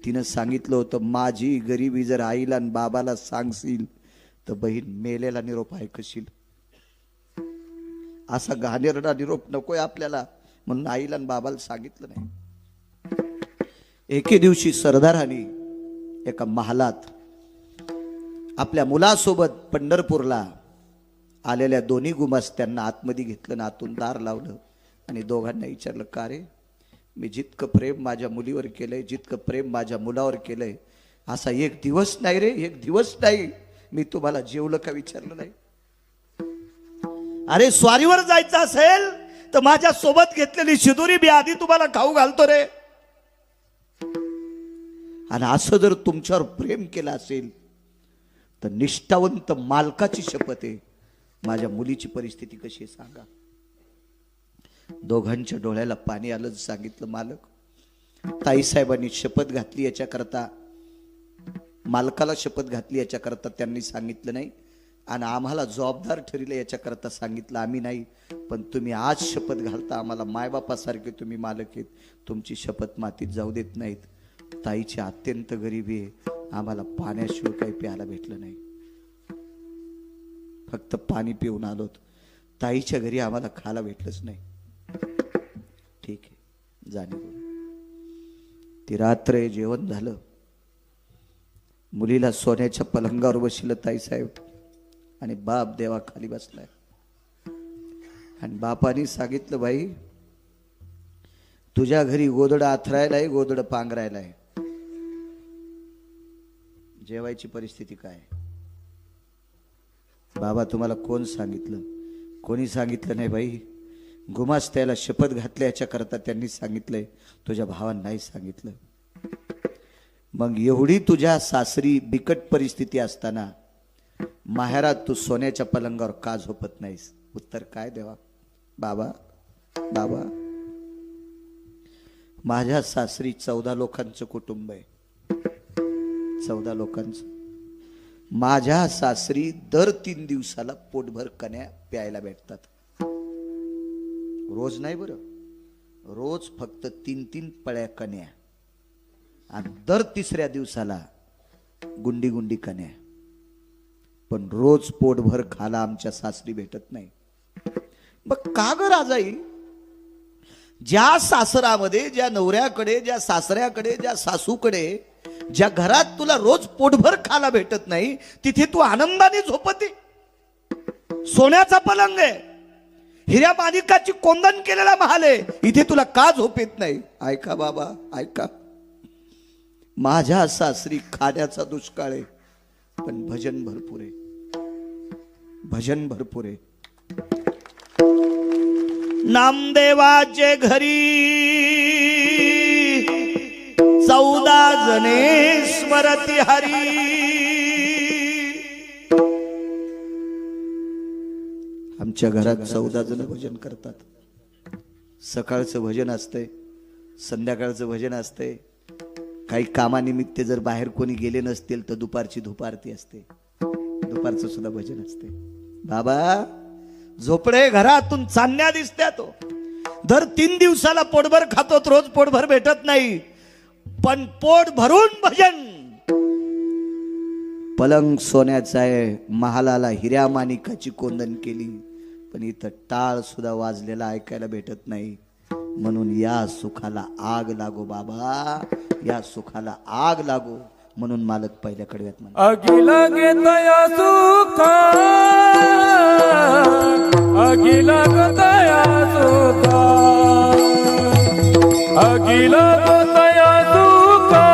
तिनं सांगितलं होतं, माझी गरिबी जर आईला आणि बाबाला सांगशील तर बहीण मेलेला निरोप ऐकशील. असा घाणेरडा निरोप नकोय आपल्याला, म्हणून आईला आणि बाबाला सांगितलं नाही. एके दिवशी सरदारांनी एका महालात आपल्या मुलासोबत पंढरपूरला आलेल्या दोन्ही गुमास्त्यांना आतमध्ये घेतलं, आतून दार लावलं आणि दोघांना विचारलं, का रे मी जितकं प्रेम माझ्या मुलीवर केलंय, जितकं प्रेम माझ्या मुलावर केलंय, असा एक दिवस नाही रे, एक दिवस नाही मी तुम्हाला जेवलं का विचारलं नाही. अरे स्वारीवर जायचं असेल तर माझ्या सोबत घेतलेली शिदोरी बी आधी तुम्हाला खाऊ घालतो रे. आणि असं जर तुमच्यावर प्रेम केलं असेल तर निष्ठावंत मालकाची शपथ आहे, माझ्या मुलीची परिस्थिती कशी आहे सांगा. दोघांच्या डोळ्याला पाणी आलं. सांगितलं, मालक ताईसाहेबांनी शपथ घातली याच्याकरता, मालकाला शपथ घातली याच्याकरता त्यांनी सांगितलं नाही, आणि आम्हाला जबाबदार ठरले याच्याकरता सांगितलं आम्ही नाही. पण तुम्ही आज शपथ घालता, आम्हाला मायबापासारखे तुम्ही मालक आहेत, तुमची शपथ मातीत जाऊ देत नाहीत. ताईची अत्यंत गरिबी आहे, आम्हाला पाण्याशिवाय काही प्यायला भेटलं नाही, फक्त पाणी पिऊन आलोत, ताईच्या घरी आम्हाला खायला भेटलंच नाही. ठीक आहे जाणे. ती रात्र जेवण झालं, मुलीला सोन्याच्या पलंगावर बसलं ताईसाहेब, आणि बाप देवा खाली बसलाय. आणि बापाने सांगितलं, बाई तुझ्या घरी गोदड आथरायलाय, गोदड पांघरायलाय, जेवायची परिस्थिती काय. बाबा तुम्हाला कोण सांगितलं. कोणी सांगितलं नाही बाई, गुमास्त्याला शपथ घातल्याच्या करता त्यांनी सांगितलंय, तुझ्या भावानं नाही सांगितलं. मग एवढी तुझ्या सासरी बिकट परिस्थिती असताना माहेरात तू सोन्याच्या पलंगावर का झोपत नाहीस. उत्तर काय देवा. बाबा बाबा माझ्या सासरी 14 लोकांचं कुटुंब आहे, 14 लोकांचं. माझ्या सासरी दर 3 दिवसाला पोटभर कन्या प्यायला भेटतात. रोज नाही बरं, रोज फक्त 3-3 पळ्या कन्या, आणि दर 3ऱ्या दिवसाला गुंडी गुंडी कन्या. पण रोज पोटभर खाला आमच्या सासरी भेटत नाही. मग का ग राजाई, ज्या सासरामध्ये, ज्या नवऱ्याकडे, ज्या सासऱ्याकडे, ज्या सासूकडे, ज्या घरात तुला रोज पोटभर खाला भेटत नाही, तिथे तू आनंदाने झोपते. सोन्याचा पलंग आहे, हिऱ्या माणिकाची कोंदण केलेला महाल आहे, इथे तुला का झोप येत नाही. ऐका बाबा ऐका, माझ्या सासरी खाण्याचा दुष्काळ आहे, पण भजन भरपूर आहे, भजन भरपूर आहे. नामदेवाचे घरी 14 जणे स्मरती हरी. आमच्या घरात 14 जण भजन करतात. सकाळचं भजन असतंय, संध्याकाळचं भजन असतंय, काही कामानिमित्त जर बाहेर कोणी गेले नसतील तर दुपारची धूप आरती असते, दुपारचं सुद्धा भजन असते. बाबा झोपडे घरातून चांदण्या दिसत्या तो दर 3 दिवसाला पोटभर खातो, रोज पोटभर भेटत नाही, पण पोट भरून भजन. पलंग सोन्याचा आहे, महालाला हिऱ्या माणिकाची कोंदण केली, पण इथं टाळ सुद्धा वाजलेला ऐकायला भेटत नाही. म्हणून या सुखाला आग लागो बाबा, या सुखाला आग लागो. म्हणून मालक पहिल्या कडव्यात म्हणा, अगिला घेतया सुखा, अगिला गतया सुखा, अगिला गतया सुखा,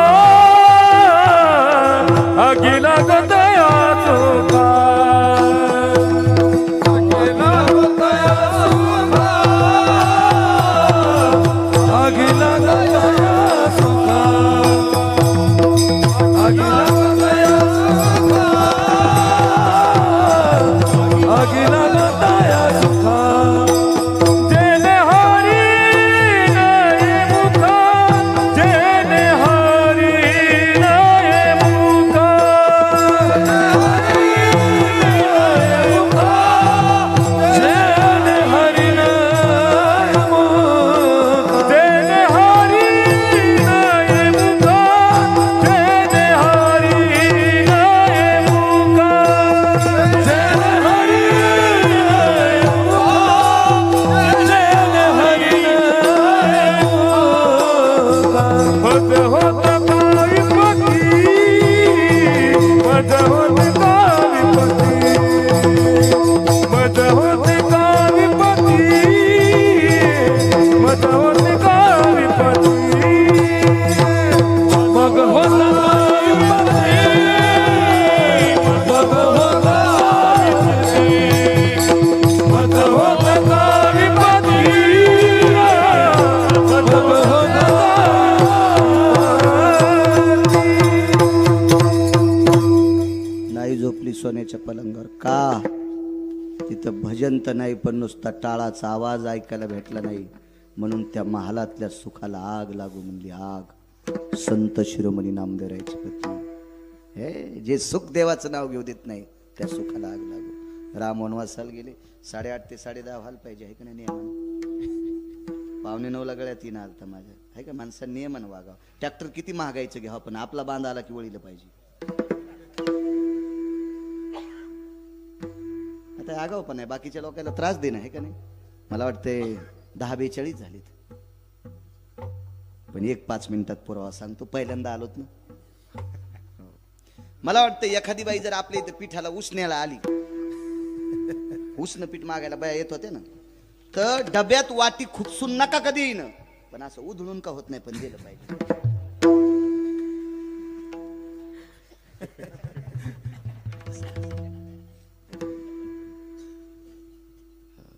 अगिला गतया सुखा, अगिला गतया सुखा, अगिला गतया सुखा, अगिला गतया सुखा, अगिला गतया सुखा. जेने हरी नये मुखा, जेने हरी नये मुखा, जेने हरी नये मुखा, जेने हरी नये मुखा, जेने हरी नये मुखा, जेने हरी नये मुखा, जेने हरी नये मुखा. होत होत काविपती, मज होत काविपती, मज होत काविपती, मज होत काविपती, मग होत काविपती, मग होत काविपती, मग होत काविपती, मग होत नाही झोपली सोन्याच्या पलंगावर का? तिथं भजन तर नाही, पण नुसता टाळाचा आवाज ऐकायला भेटला नाही. म्हणून त्या महालातल्या सुखाला आग लागू म्हणली आग. संत शिरोमणी नामदेवरायची पत्नी, हे जे सुख देवाचं नाव घेऊ देत नाही त्या सुखाला आग लागू. राम वनवासाला गेले, 8:30 ते 10:30 व्हायला पाहिजे आहे का नाही नियमानं? 8:45 गळ्यात येणं आलता माझ्या, आहे का? माणसानं नियमानं वागावं. ट्रॅक्टर किती महागायचं घ्यावं, पण आपला बांध आला की वळीला पाहिजे. आता आगाव पण आहे, बाकीच्या लोकांना त्रास देणं आहे का नाही? मला वाटते 10:42 झालीत, पण 5 मिनिटात पुरावा सांगतो. पहिल्यांदा आलोत ना. मला वाटतं एखादी बाई जर आपल्या इथं पिठाला उसण्याला आली, उष्ण पीठ मागायला बाया येत होते ना, तर डब्यात वाटी खुपसून नका कधी येईन, पण असं उधळून का होत नाही, पण दिलं पाहिजे.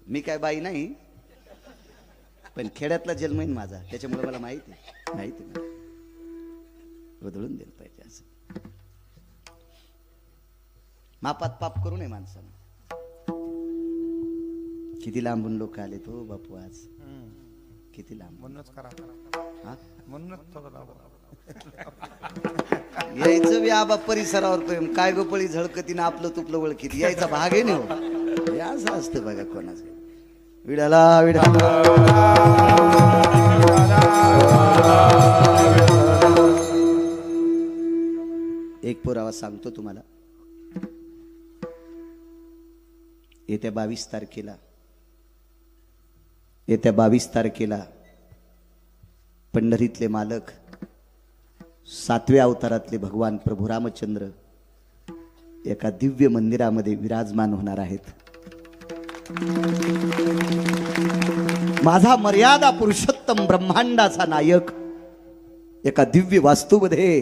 मी काय बाई नाही, पण खेड्यातला जन्म माझा, त्याच्यामुळे मला माहिती आहे बदलून दिलं पाहिजे. असं मापात पाप करू नये माणसानं. किती लांबून लोक आले तो बापू आज, किती लांब. म्हणूनच करा, हा म्हणूनच थोडं लावा. यायचं बी आबा परिसरावर प्रेम, काय गोपळी झळकतीनं आपलं तुपलं ओळखीत यायचा भाग आहे नाही. हे असं असतं बघा कोणाचं. विडाला विडाला एक पुरावा सांगतो तुम्हाला. येत्या 22 तारखेला पंढरीतले मालक, 7व्या अवतारातले भगवान प्रभू रामचंद्र एका दिव्य मंदिरामध्ये विराजमान होणार आहेत. माझा मर्यादा पुरुषोत्तम ब्रह्मांडाचा नायक एका दिव्य वास्तूमध्ये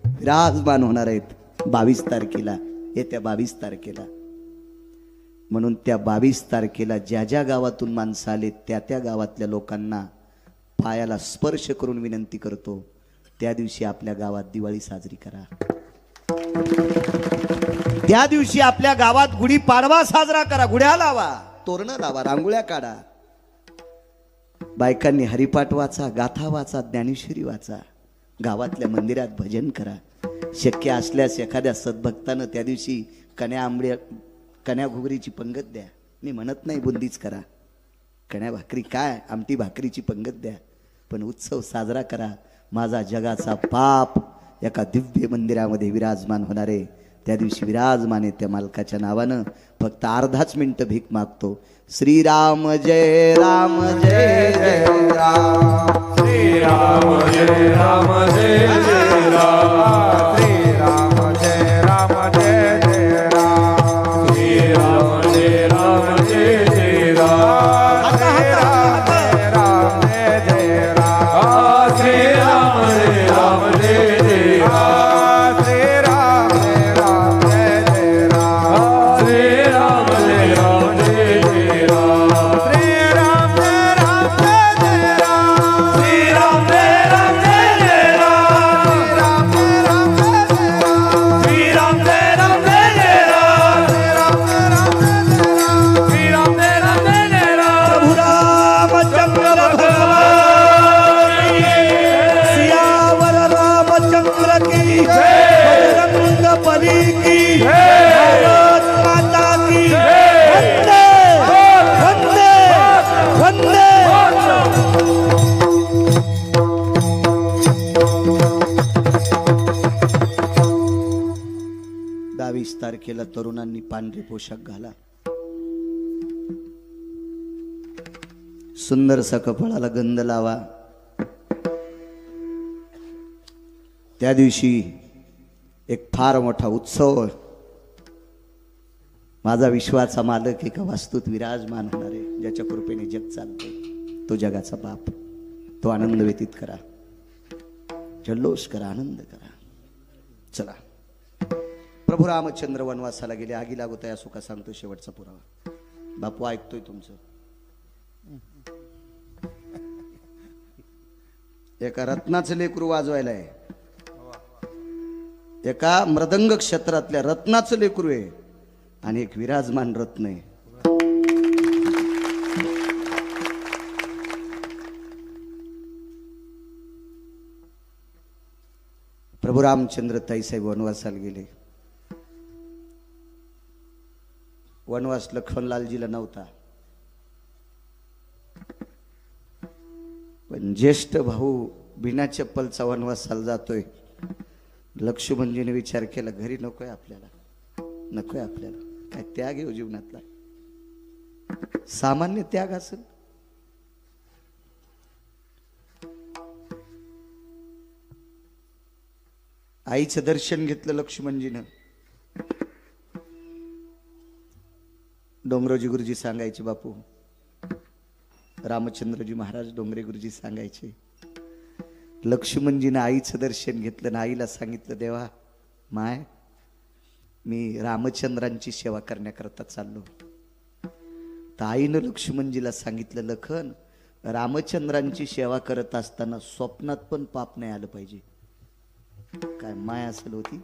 विराजमान होणार आहेत 22 तारखेला, येत्या 22 तारखेला. म्हणून त्या 22 तारखेला ज्या ज्या गावातून माणसं आले त्या त्या गावातल्या लोकांना पायाला स्पर्श करून विनंती करतो, त्या दिवशी आपल्या गावात दिवाळी साजरी करा. त्या दिवशी आपल्या गावात गुढीपाडवा साजरा करा. गुढ्या लावा, तोरणं लावा, रांगोळ्या काढा. बायकांनी हरिपाठ वाचा, गाथा वाचा, ज्ञानेश्वरी वाचा. गावातल्या मंदिरात भजन करा. शक्य असल्यास एखाद्या सद्भक्तानं त्या दिवशी कण्या घुगरीची पंगत द्या. मी म्हणत नाही बुंदीच करा, कण्या भाकरी काय आमटी भाकरीची पंगत द्या, पण उत्सव साजरा करा. माझा जगाचा बाप एका दिव्य मंदिरामध्ये विराजमान होणार आहे. त्या दिवशी विराजमान आहे त्या मालकाच्या नावानं फक्त अर्धाच मिनिट भीक मागतो. श्रीराम जय राम जय जय राम. श्रीराम जय राम जय जय राम. श्रीराम जय राम जय जय राम. श्रीराम जय राम जय जय राम. श्रीराम जय राम जय जय राम. श्रीराम जय राम जय जय राम. श्रीराम जय राम जय जय राम. श्रीराम जय राम जय जय राम. श्रीराम जय राम जय जय राम. श्रीराम जय राम जय जय राम. श्रीराम जय राम जय जय राम. श्रीराम जय राम जय जय राम. श्रीराम जय राम जय जय राम. श्रीराम जय राम जय जय राम. प्रभु रामचंद्र सियावर रामचंद्र की बजरंग बली की भारत माता की वंदे वंदे वंदे. 22 तारखेला तरुणांनी पांढरे पोशाख घाला. सुंदरसा कपाळाला गंध लावा. त्या दिवशी एक फार मोठा उत्सव माझा विश्वाचा मालक एका वास्तूत विराजमान होणार आहे. ज्याच्या कृपेने जग चालते तो जगाचा बाप. तो आनंद व्यतीत करा, जल्लोष करा, आनंद करा. चला. प्रभू रामचंद्र वनवासाला गेले. आगी लागू तया सुखा सांगतो शेवटचा पुरावा. बापू ऐकतोय तुमचं. एका रत्नाचं लेकरू वाजवायला आहे. एका मृदंग क्षेत्रातल्या रत्नाचं लेकरू आहे आणि एक विराजमान रत्न आहे. प्रभू रामचंद्र ताईसाहेब वनवासाला गेले. वनवास लक्ष्मणलालजीला नव्हता, पण ज्येष्ठ भाऊ बिना चप्पलचा वनवासाला जातोय. लक्ष्मणजीने विचार केला घरी नकोय आपल्याला, नकोय आपल्याला. काय त्याग आहे जीवनातला, सामान्य त्याग असेल. आईचं दर्शन घेतलं लक्ष्मणजीनं. डोंगरोजी गुरुजी सांगायचे बापू, रामचंद्रजी महाराज डोंगरे गुरुजी सांगायचे, लक्ष्मणजीनं आईचं दर्शन घेतलं ना आईला सांगितलं देवा माय मी रामचंद्रांची सेवा करण्याकरता चाललो. तर आईनं लक्ष्मणजीला सांगितलं लखन रामचंद्रांची सेवा करत असताना स्वप्नात पण पाप नाही आलं पाहिजे. काय माय असेल होती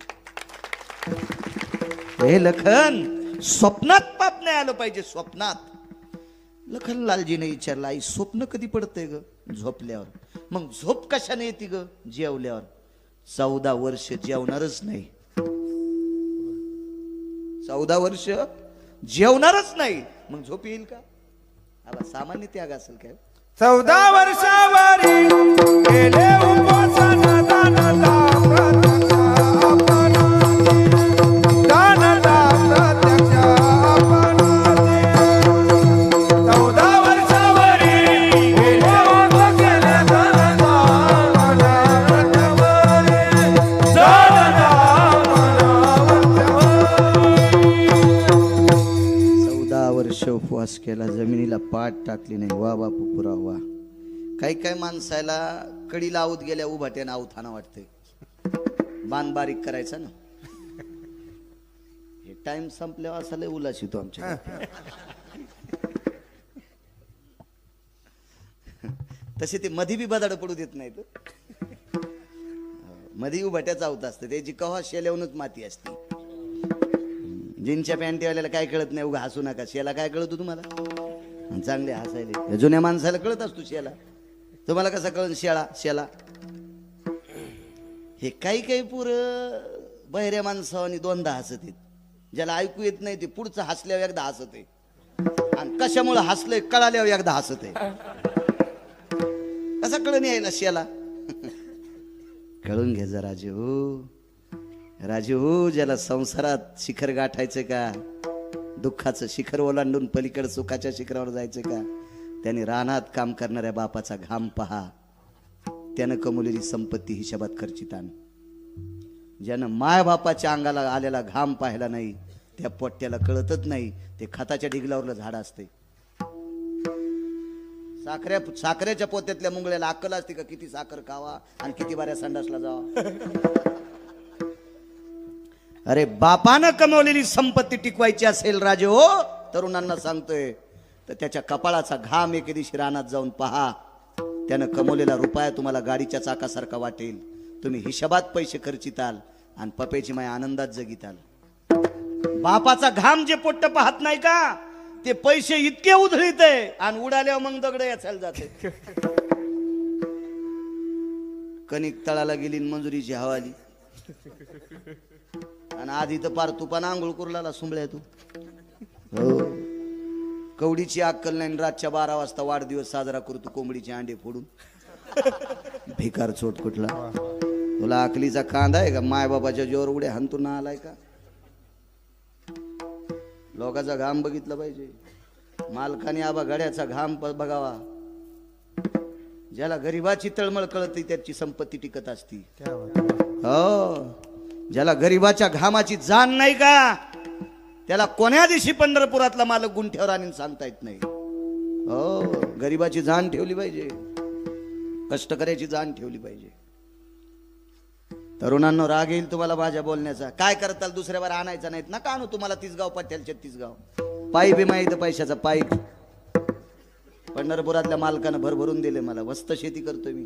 हे लखन, स्वप्नात पाप नाही आलं पाहिजे. स्वप्नात. लखनलालजीने विचारलं आई स्वप्न कधी पडतंय ग? झोपल्यावर. मग झोप कशाने येते ग? जेवल्यावर. 14 वर्ष जेवणारच नाही, 14 वर्ष जेवणारच नाही, मग झोप येईल का? आला सामान्य त्याग असेल काय? 14 वर्षावरी गेले उपोषण दानता प्रत्यक्ष आपणाचे. दानता प्रत्यक्ष आपणाचे. 14 वर्षावरी गेले उपोषण दानता मनावरती. दानता मनावरती. 14 वर्ष उपवास केला, जमिनीला पाठ टाकली नाही. वा बापू पुरा वा. काही काही माणसाला कडी लावत गेल्या उभाट्यानं आवथाना वाटतंय. बाण बारीक करायचा ना. हे टाइम संपल्यावर असा लय उल्हास येतो आमच्या. तसे ते मधी बी बदाड पडू देत नाहीत. मधी उभाट्याच आवत असतं, त्याची कव्हा शेल्यावूनच माती असते. जीनच्या पॅन्टीवाल्याला काय कळत नाही, उगा हसू नका. शेला काय कळतो तुम्हाला? चांगले हसायले. जुन्या माणसाला कळत असतो शेला. तुम्हाला कसा कळत शेळा? शेला हे काही पोर बहिऱ्या माणसावानी दोनदा हसत आहेत. ज्याला ऐकू येत नाही ते पुढचं हसल्यावर एकदा हसत आहे, आणि कशामुळे हसलंय कळाल्यावर एकदा हसत आहे. कसा कळून यायला शेला? कळून घे जा राजू हो, ज्याला संसारात शिखर गाठायचं का, दुःखाचं शिखर ओलांडून पलीकडे सुखाच्या शिखरावर जायचं का, त्याने रानात काम करणाऱ्या बापाचा घाम पहा. त्यानं कमवलेली संपत्ती हिशोबात खर्चित आण. ज्यानं माय बापाच्या अंगाला आलेला घाम पाहिला नाही त्या पोट्याला कळतच नाही ते खताच्या ढिगलावरलं झाड असते. साखरेच्या पोत्यातल्या मुंगळ्याला अक्कल असते का किती साखर खावा आणि किती बाऱ्या संडासला जावा? अरे बापानं कमवलेली संपत्ती टिकवायची असेल राजे हो, तरुणांना सांगतोय, तर त्याच्या कपाळाचा घाम एके दिवशी रानात जाऊन पहा. त्यानं कमवलेला रुपया तुम्हाला गाडीच्या चाकासारखा वाटेल. तुम्ही हिशोबात पैसे खर्चिताल आणि पप्याची माय आनंदात जगिताल. बापाचा घाम जे पोट्ट पाहत नाही का, ते पैसे इतके उधळीत आहे आणि उडाल्यावर मग दगड याचायला जाते. कणिक तळाला गेली मंजुरीची हवाली, आणि आधी तर पार तुपानं आंघोळ कुरला सुंबळ्या तू. हो, कवडीची अक्कल नाही, रातच्या 12 वाजता वाढदिवस साजरा करतो कोंबडीचे अंडे फोडून. भिकार चोट कुठला? तुला अकलीचा कांदा आहे का? मायबापाच्या जोर उड्या हंतून ना आलाय का? लोकांचा घाम बघितला पाहिजे. मालकाने आबा गड्याचा घाम बघावा. ज्याला गरीबाची तळमळ कळते त्याची संपत्ती टिकत असती. हो, ज्याला गरीबाच्या घामाची जाण नाही का, त्याला कोण्या दिवशी पंढरपुरातला मालक गुंठ्यावर आणून सांगता येत नाही. हो, गरीबाची जाण ठेवली पाहिजे, कष्टकऱ्याची जाण ठेवली पाहिजे. तरुणांनो, राग येईल तुम्हाला माझ्या बोलण्याचा. काय करताल? दुसऱ्यावर आणायचा नाहीत ना का आणू तुम्हाला 30 गाव पट्ट्याल 36 गाव. पाईप आहे माहिती पैशाचा पाईप. पंढरपुरातल्या मालकानं भरभरून दिले मला. वस्त शेती करतोय मी.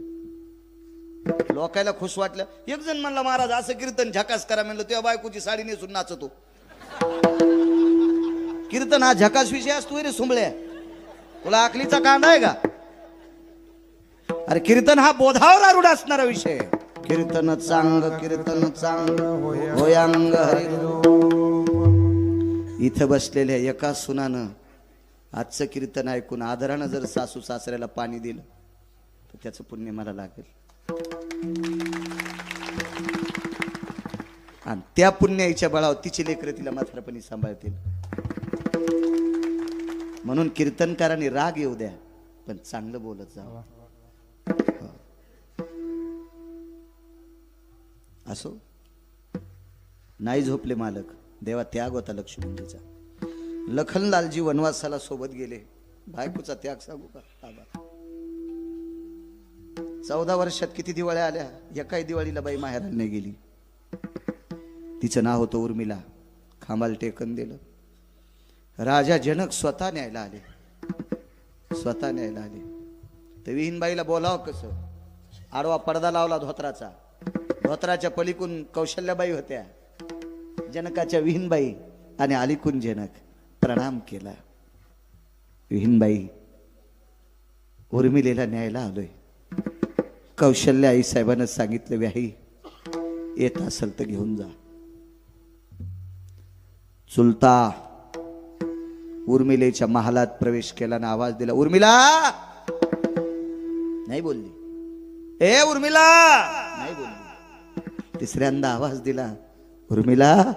लोकायला खुश वाटलं. एक जण म्हणला, महाराज असं कीर्तन झकास करा. म्हणलं तेव्हा बायकोची साडी नेसून नाचतो. कीर्तन हा झकास विषय असतो रे सुंबळ्या. तुला आकलीचा कांदा आहे का? अरे कीर्तन हा बोधावर आरूढ असणारा विषय. कीर्तन चांग होयांग हरी. इथं बसलेल्या एका सुनानं आजचं कीर्तन ऐकून आदरानं जर सासू सासऱ्याला पाणी दिलं तर त्याचं पुण्य मला लागेल. आणि त्या पुण्याच्या बळावर तिची लेकरं तिला म्हातारपणी सांभाळतील. म्हणून कीर्तनकारांनी राग येऊ द्या, पण चांगलं बोलत जावं. असो, नाही झोपले मालक. देवा त्याग होता लक्ष्मणजीचा. लखनलालजी वनवासाला सोबत गेले. बायकोचा त्याग सांगू का? 14 वर्षात किती दिवाळ्या आल्या. एकाही दिवाळीला बाई माहेराला नाही गेली. तिचं नाव होतं उर्मिला. खांबाला टेकन दिलं. राजा जनक स्वतः न्यायला आले. तर विहीनबाईला बोलावं कसं? आडवा पडदा लावला धोत्राचा. धोत्राच्या पलीकून कौशल्याबाई होत्या, जनकाच्या विहीनबाई, आणि अलीकून जनक. प्रणाम केला. विहीनबाई, उर्मिलेला न्यायला आलोय. कौशल्या आई साहेबांना सांगितलं, व्याही येत असेल तर घेऊन जा. चुलता उर्मिलेच्या महालात प्रवेश केला ना आवाज दिला, उर्मिला. नाही बोलली. ए उर्मिला, नाही बोलली. तिसऱ्यांदा आवाज दिला, उर्मिला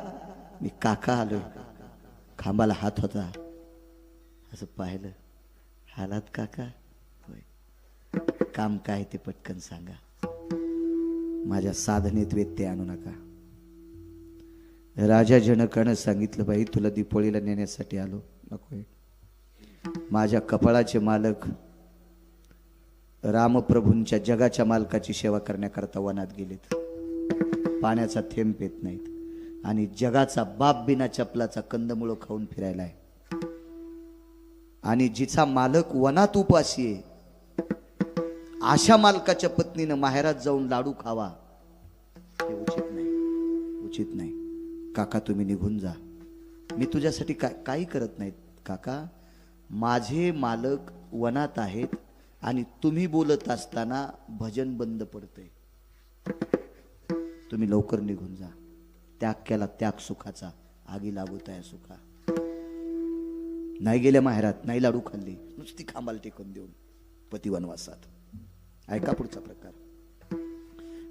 मी काका आलोय. खांबाला हात होता. असं पाहिलं. हालात काका? होय. काम काय ते पटकन सांगा. माझ्या साधनेत व्यत्यय आणू नका. राजा जनकानं सांगितलं, बाई तुला दीपोळीला नेण्यासाठी आलो. नकोय. माझ्या कपाळाचे मालक रामप्रभूंच्या जगाच्या मालकाची सेवा करण्याकरता वनात गेलेत. पाण्याचा थेंब पेत नाहीत. आणि जगाचा बाप बिना चपलाचा कंदमुळं खाऊन फिरायला आहे. आणि जिचा मालक वनात उपाशी आहे, अशा मालकाच्या पत्नीनं माहेरात जाऊन लाडू खावा, हे उचित नाही. काका तुम्ही निघून जा. मी तुझ्यासाठी काही करत नाहीत काका. माझे मालक वनात आहेत आणि तुम्ही बोलत असताना भजन बंद पडतंय. तुम्ही लवकर निघून जा. त्याग केला त्याग सुखाचा, आगी लागू त्या सुखा. नाही गेल्या माहेरात, नाही लाडू खाल्ली, नुसती खांबाला टेकून देऊन पती वनवासात. ऐका पुढचा प्रकार.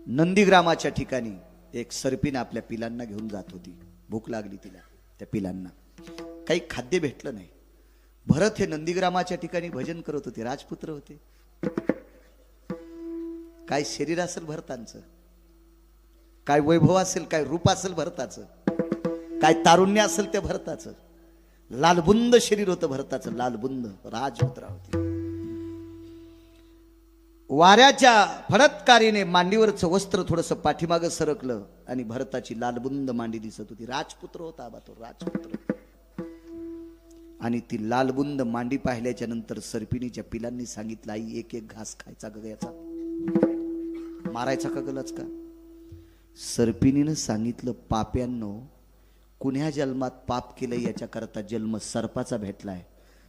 नंदीग्रामाच्या ठिकाणी एक सर्पीन आपल्या पिलांना घेऊन जात होती. भूक लागली तिला. त्या पिलांना काही खाद्य भेटलं नाही. भरत हे नंदीग्रामाच्या ठिकाणी भजन करत होते. राजपुत्र होते. काय शरीर असेल भरतांचं, काय वैभव असेल, काय रूप असेल भरताचं, काय तारुण्य असेल त्या भरताचं. लालबुंद शरीर होतं भरताचं, लालबुंद. राजपुत्रा होती. वाऱ्याच्या फडतकारीने मांडीवरचं वस्त्र थोडंसं पाठीमागं सरकलं आणि भरताची लालबुंद मांडी दिसत होती. राजपुत्र होता आबा तो, राजपुत्र. आणि ती लालबुंद मांडी पाहिल्याच्या नंतर सर्पिणीच्या पिलांनी सांगितलं, आई एक एक घास खायचा ग याचा, मारायचा का गलच का. सर्पिणीनं सांगितलं, पाप्यांनो, कुण्या जन्मात पाप केलं याच्याकरता जन्म सर्पाचा भेटलाय.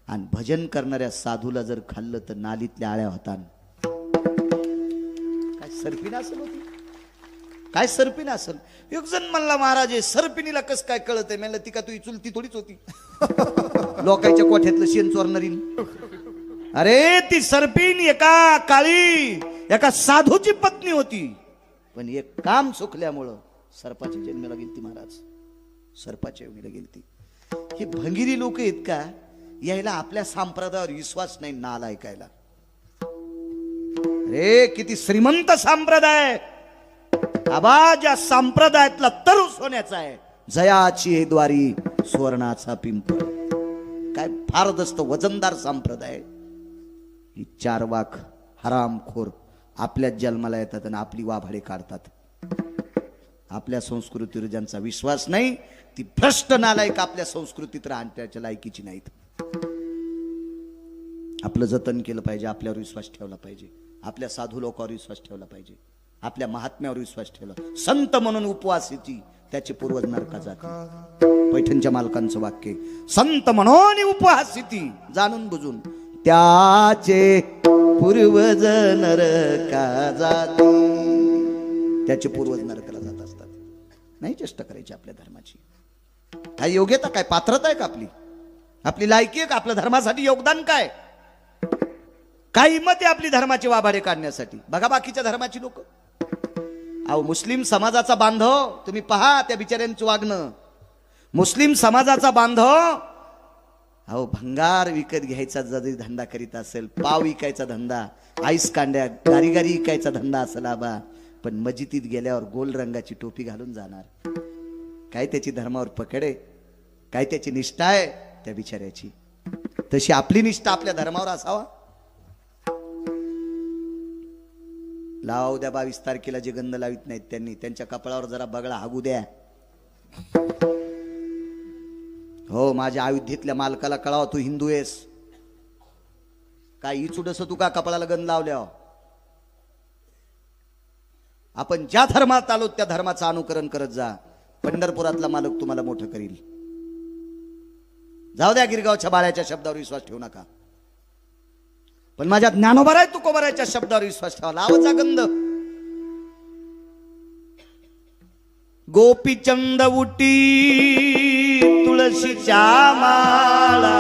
आणि भजन करणाऱ्या साधूला जर खाल्लं तर नालीतल्या आळ्या होता. काय सर्पिण असेल होती, काय सर्पिण असेल. एक जण म्हणला, महाराज सर्पिणीला कस काय कळत आहे. म्हणलं, ती का तुझी चुलती थोडीच होती, लोकांच्या कोठ्यातलं शेण चोरणारी. अरे ती सर्पिण एका काळी एका साधूची पत्नी होती. पण एक काम चुकल्यामुळं सर्पाच्या जन्माला गेलती महाराज, सर्पाच्या योनीला गेलती. ही भंगिरी लोक आहेत का, यायला आपल्या संप्रदायावर विश्वास नाही नाल ऐकायला. अरे किती श्रीमंत संप्रदाय आबा, ज्या संप्रदायातला तरु सोन्याचा आहे. जयाची हे द्वारी सुवर्णाचा पिंपळ. काय फार दस्त वजनदार संप्रदाय. ही चार वाघ हरामखोर आपल्याच जन्माला येतात आणि आपली वाभाडे काढतात. आपल्या संस्कृतीवर ज्यांचा विश्वास नाही ती भ्रष्ट नालायक आपल्या संस्कृतीत राहण्याच्या लायकीची नाहीत. आपलं जतन केलं पाहिजे, आपल्यावर विश्वास ठेवला पाहिजे, आपल्या साधू लोकांवर विश्वास ठेवला पाहिजे, आपल्या महात्म्यावर विश्वास ठेवला. संत म्हणून उपवासाची त्याचे पूर्वज नरका जाते. पैठणच्या मालकांचं वाक्य, संत म्हणून उपवासिती जाणून बुजून त्याचे पूर्वज नरका जाते. त्याचे पूर्वज नरकाला जात असतात. नाही चेष्टा करायची आपल्या धर्माची. काय योग्यता, काय पात्रता आहे का आपली, आपली लायकी आहे का, आपल्या धर्मासाठी योगदान काय, काय हिंमत आहे आपली धर्माची वाभाडे काढण्यासाठी. बघा बाकीच्या धर्माची लोक. अहो मुस्लिम समाजाचा बांधव तुम्ही पहा त्या बिचाऱ्यांचं वागणं. मुस्लिम समाजाचा बांधव अहो भंगार विकत घ्यायचा जरी धंदा करीत असेल, पाव विकायचा धंदा, आईस कांड्या गारी गारी विकायचा धंदा असेल आबा, पण मस्जिदीत गेल्यावर गोल रंगाची टोपी घालून जाणार. काय त्याची धर्मावर पकड आहे, काय त्याची निष्ठा आहे त्या बिचाऱ्याची. तशी आपली निष्ठा आपल्या धर्मावर असावा. लावा उद्या 22 तारखेला जे गंध लावित नाहीत त्यांनी त्यांच्या कपाळावर जरा बगळा हागू द्या. हो माझ्या अयोध्येतल्या मालकाला कळाव तू हिंदू आहेस काय, इचुडस तू का कपाळाला गंध लावल्या. आपण ज्या धर्मात आलो त्या धर्माचं अनुकरण करत जा. पंढरपुरातला मालक तुम्हाला मोठं करील. जाऊ द्या गिरगावच्या बाळ्याच्या शब्दावर विश्वास ठेवू नका, पण माझ्या ज्ञानोबराय तुकोबरायच्या शब्दावर विश्वास ठेवा. लावचा गंध. गोपीचंद उटी तुळशीच्या माळा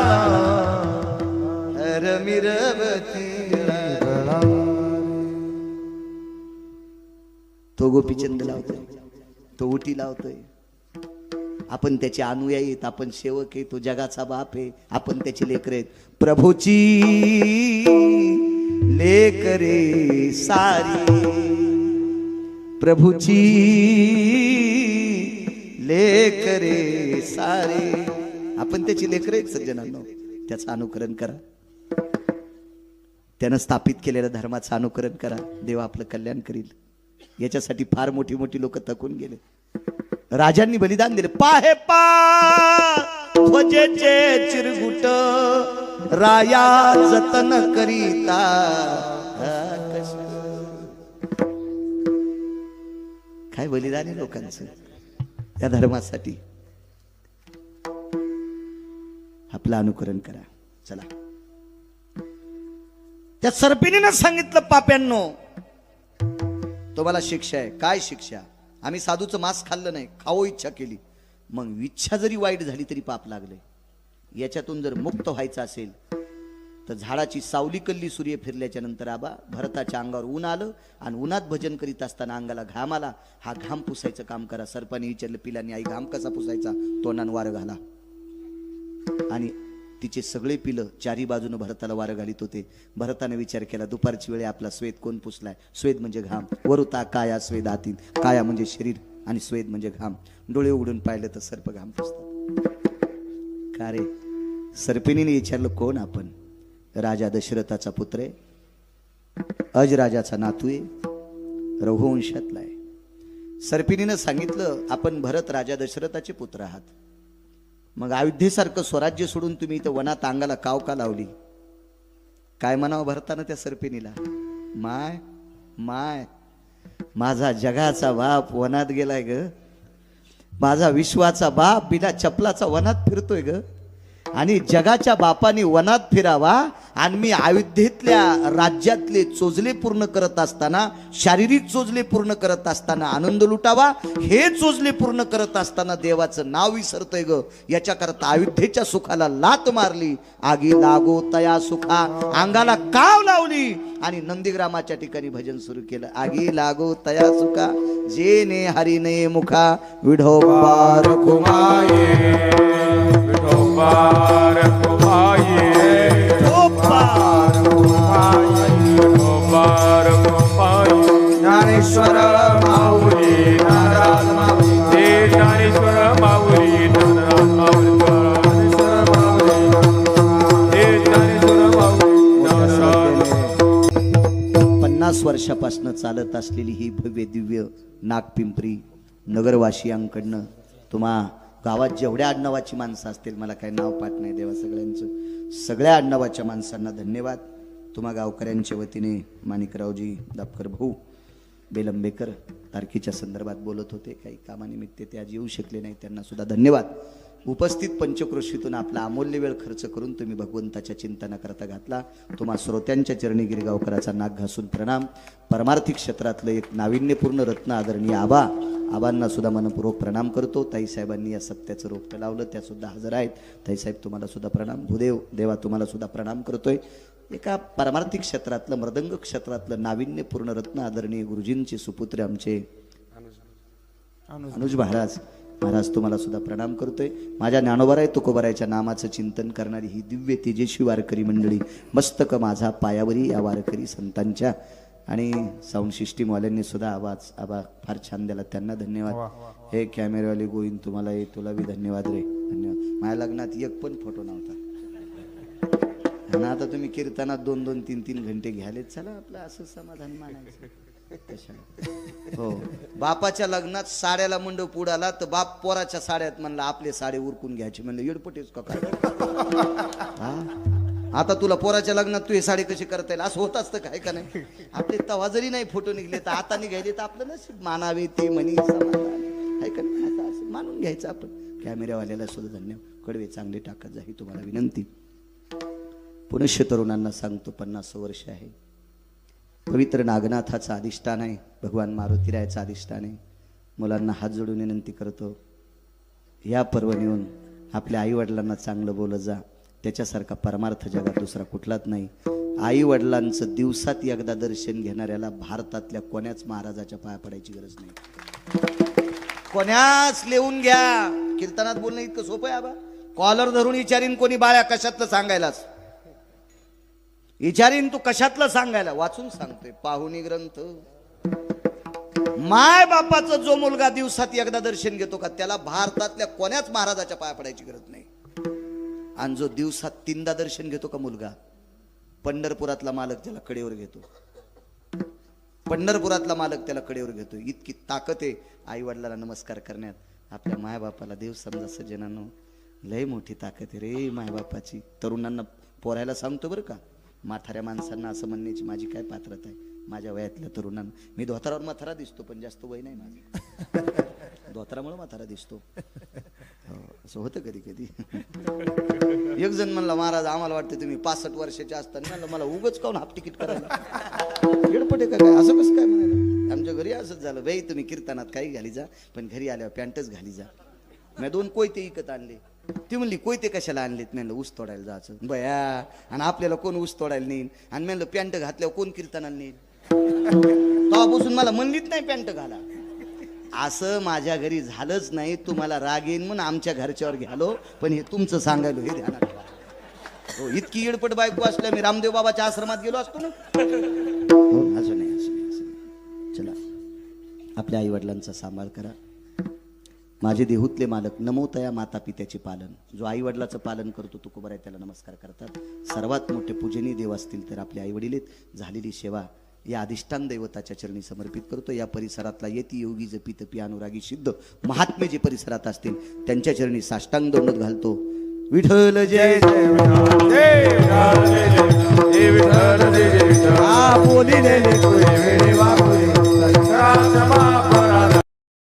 रमिरवती. तो गोपीचंद लावतोय, तो उटी लावतोय. आपण त्याचे अनुयायी आहेत, आपण सेवक आहे. तो जगाचा बाप आहे, आपण त्याची लेकर आहेत. प्रभूची लेकरे सारी, प्रभूची लेकरे सारे. आपण त्याची लेकर आहेत सज्जनांनो. त्याचं अनुकरण करा. त्यानं स्थापित केलेल्या धर्माचं अनुकरण करा. देव आपलं कल्याण करील. याच्यासाठी फार मोठी मोठी लोक थकून गेले. राजांनी बलिदान दिले. पाहे ध्वजेचे चिरगुट राया जतन करीता. काय बलिदान आहे लोकांचं या धर्मासाठी. आपलं अनुकरण करा. चला. त्या सर्पिणीनं सांगितलं पाप्यांनो तुम्हाला शिक्षा आहे. काय शिक्षा. आम्ही साधूचं मांस खाल्लं नाही, खावो इच्छा केली. मग इच्छा जरी वाईट झाली तरी पाप लागले. याच्यातून जर मुक्त व्हायचं असेल तर झाडाची सावली कल्ली सूर्य फिरल्याच्या नंतर आबा भरताच्या अंगावर ऊन आलं आणि उन्हात भजन करीत असताना अंगाला घाम आला. हा घाम पुसायचं काम करा. सर्पाने विचारलं पिलांनी, आई घाम कसा पुसायचा? तोंडानं वारं घाला. आणि तिचे सगळे पिलं चारी बाजूने भरताला वारं घालीत होते. भरताने विचार केला, दुपारची वेळे आपला स्वेद कोण पुसलाय? स्वेद म्हणजे घाम. वरुता काया स्वेदातील, काया म्हणजे शरीर आणि स्वेद म्हणजे घाम. डोळे उघडून पाहिलं तर सर्प घाम पुसतात. का रे? सर्पिणीने विचारलं, कोण आपण? राजा दशरथाचा पुत्र आहे, अजराजाचा नातू आहे, रघुवंशातला आहे. सर्पिणीनं सांगितलं, आपण भरत राजा दशरथाचे पुत्र आहात. मग अयोध्येसारखं स्वराज्य सोडून तुम्ही इथं वनात अंगाला काव का लावली? काय म्हणावं भरतानं त्या सर्पिणीला? माय माय, माझा जगाचा बाप वनात गेलाय ग. माझा विश्वाचा बाप बिना चपलाचा वनात फिरतोय ग. आणि जगाच्या बापाने वनात फिरावा आणि मी अयोध्येतल्या राज्यातले चोजले पूर्ण करत असताना, शारीरिक चोजले पूर्ण करत असताना आनंद लुटावा. हे चोजले पूर्ण करत असताना देवाचं नाव विसरतोय ग. याच्याकरता अयोध्येच्या सुखाला लात मारली. आगी लागो तया सुखा, अंगाला काव लावली आणि नंदीग्रामाच्या ठिकाणी भजन सुरू केलं. आगी लागो तया सुखा, जेने हरिने मुखा, विढोबार कुमाये, विठोबार कुमाये, विठोबार कुमाये, विठोबार कुमाये. ज्ञानेश्वर माऊली नाराज माऊली, हे ज्ञानेश्वर माऊली नाराज माऊली, हे ज्ञानेश्वर माऊली नाराज. 50 वर्षापासून चालत असलेली ही भव्य दिव्य नागपिंपरी नगरवासियांकडनं तुम्हा गावात जेवढ्या आडनावाची माणसं असतील, मला काही नाव पाठ नाही देवा सगळ्यांचं, सगळ्या आडनावाच्या माणसांना धन्यवाद. तुम्हा गावकऱ्यांच्या वतीने माणिकरावजी दापकर भाऊ बेलंबेकर तारखेच्या संदर्भात बोलत होते, काही कामानिमित्त ते आज येऊ शकले नाही, त्यांना सुद्धा धन्यवाद. उपस्थित पंचक्रोशीतून आपला अमूल्य वेळ खर्च करून तुम्ही भगवंताच्या चिंतनाकरता घातला. तुम्हा श्रोत्यांच्या चरणी गिरगावकराचा नाक घासून प्रणाम. परमार्थिक क्षेत्रातलं एक नाविन्यपूर्ण रत्न आदरणीय आबांना सुद्धा मनपूर्वक प्रणाम करतो. ताईसाहेबांनी या सत्याचं रोपटं लावलं, त्या सुद्धा हजर आहेत. ताईसाहेब तुम्हाला सुद्धा प्रणाम. भूदेव देवा तुम्हाला सुद्धा प्रणाम करतोय. एका परमार्थिक क्षेत्रातलं मृदंग क्षेत्रातलं नाविन्यपूर्ण रत्न आदरणीय गुरुजींचे सुपुत्र आमचे अनुज महाराज तुम्हाला सुद्धा प्रणाम करतोय. माझ्या ज्ञानोबाराय तुकोबारायच्या नामाचं चिंतन करणारी ही दिव्य तेजस्वी वारकरी मंडळी, मस्तक माझा पायावरी या वारकरी संतांच्या आणि साऊंड सिस्टीमवाल्यांनी सुद्धा आवाज फार छान दिला, त्यांना धन्यवाद. हे कॅमेरावाले गोविंद तुम्हाला तुला बी धन्यवाद रे, धन्यवाद. माझ्या लग्नात एक पण फोटो नव्हता आणि आता तुम्ही कीर्तनात 2-2, 3-3 घंटे घ्याले. चला आपलं असं समाधान मानायचं. हो, बापाच्या लग्नात साड्याला मंडप उडाला तर बाप पोराच्या साड्यात म्हणला आपले साडे उरकून घ्यायचे. म्हणलं येडपटेच का काय? आता तुला पोराच्या लग्नात तू हे साडी कशी करता येईल? असं होत असतं काय का नाही? आपले तवा जरी नाही फोटो निघले तर आता निघायले तर आपलं नशीब मानावे ते म्हणी समाधान आहे का नाही? आता असं मानून घ्यायचं आपण. कॅमेरावाल्याला सुद्धा धन्यवाद. कडवे चांगले टाकत जा ही तुम्हाला विनंती. पुनश्य तरुणांना सांगतो, 50 वर्ष आहे, पवित्र नागनाथाचं अधिष्ठान आहे, भगवान मारुतीरायाचं अधिष्ठान आहे. मुलांना हात जोडून विनंती करतो, या पर्वणीहून आपल्या आईवडिलांना चांगलं बोलत जा. त्याच्यासारखा परमार्थ जगात दुसरा कुठलाच नाही. आई वडिलांचं दिवसात एकदा दर्शन घेणाऱ्याला भारतातल्या कोण्याच महाराजाच्या पाया पडायची गरज नाही. कोण्याच लिहून घ्या. कीर्तनात बोलणं इतकं सोपं आहे आबा. कॉलर धरून विचारीन कोणी, बाळ्या कशातलं सांगायलाच विचारीन, तू कशातलं सांगायला? वाचून सांगतोय पाहुणी ग्रंथ. माय बापाचं जो मुलगा दिवसात एकदा दर्शन घेतो का, त्याला भारतातल्या कोण्याच महाराजाच्या पाया पडायची गरज नाही. आणि जो दिवसात 3दा दर्शन घेतो का मुलगा, पंढरपुरातला मालक त्याला कडेवर घेतो. पंढरपुरातला मालक त्याला कडेवर घेतो. इतकी ताकद आहे आई वडिलांना नमस्कार करण्यात. आपल्या मायबापाला देव समजा सज्जनांनो, लय मोठी ताकद आहे रे मायबापाची. तरुणांना पोरायला सांगतो बरं का, म्हाताऱ्या माणसांना असं म्हणण्याची माझी काय पात्रता आहे. माझ्या वयातल्या तरुणांना, मी धोतारावर म्हातारा दिसतो पण जास्त वय नाही माझं, धोतारामुळे म्हातारा दिसतो. असं होतं कधी कधी. एक जण म्हणला, महाराज आम्हाला वाटतं तुम्ही 65 वर्षाचे असताना. म्हणलं मला उगच काऊन हाफ तिकीट करायला, येडपटे का काय? असं कसं काय म्हणायला? आमच्या घरी असंच झालं, बाई तुम्ही कीर्तनात काही घाली जा पण घरी आल्यावर पॅन्टच घाली जा. मी 2 कोयते विकत आणले. ती म्हणली कोयते कशाला आणलेत? म्हणलं ऊस तोडायला जायचं. बया, आणि आपल्याला कोण ऊस तोडायला नेईन? आणि म्हणलं पॅन्ट घातल्यावर कोण कीर्तनाला नेईन? तेव्हापासून मला म्हणलीच नाही पॅन्ट घाला. असं माझ्या घरी झालंच नाही. तुम्हाला राग येईन म्हणून आमच्या घरच्यावर घ्यालो, पण हे तुमचं सांगायलो हे ध्यानात ठेवा. हो, इतकी येडपट बायको असल्या मी रामदेव बाबाच्या आश्रमात गेलो असतो ना. हो, असं नाही, असं नाही, असं नाही. चला, आपल्या आई वडिलांचा सांभाळ करा. माझे देहूतले मालक नमोतया माता पित्याचे पालन. जो आई वडिलाचं पालन करतो तो कुबराय त्याला नमस्कार करतात. सर्वात मोठे पूजनीय देव असतील तर आपले आई वडील आहेत. झालेली सेवा या अधिष्ठान दैवताच्या चरणी समर्पित करतो. या परिसरातला येती योगी जपी तपी अनुरागी सिद्ध महात्मे जे परिसरात असतील त्यांच्या चरणी साष्टांग दंडवत घालतो. विठ्ठल जय जय विठ्ठल जय जय विठ्ठल. बोली वेळी वाकुळे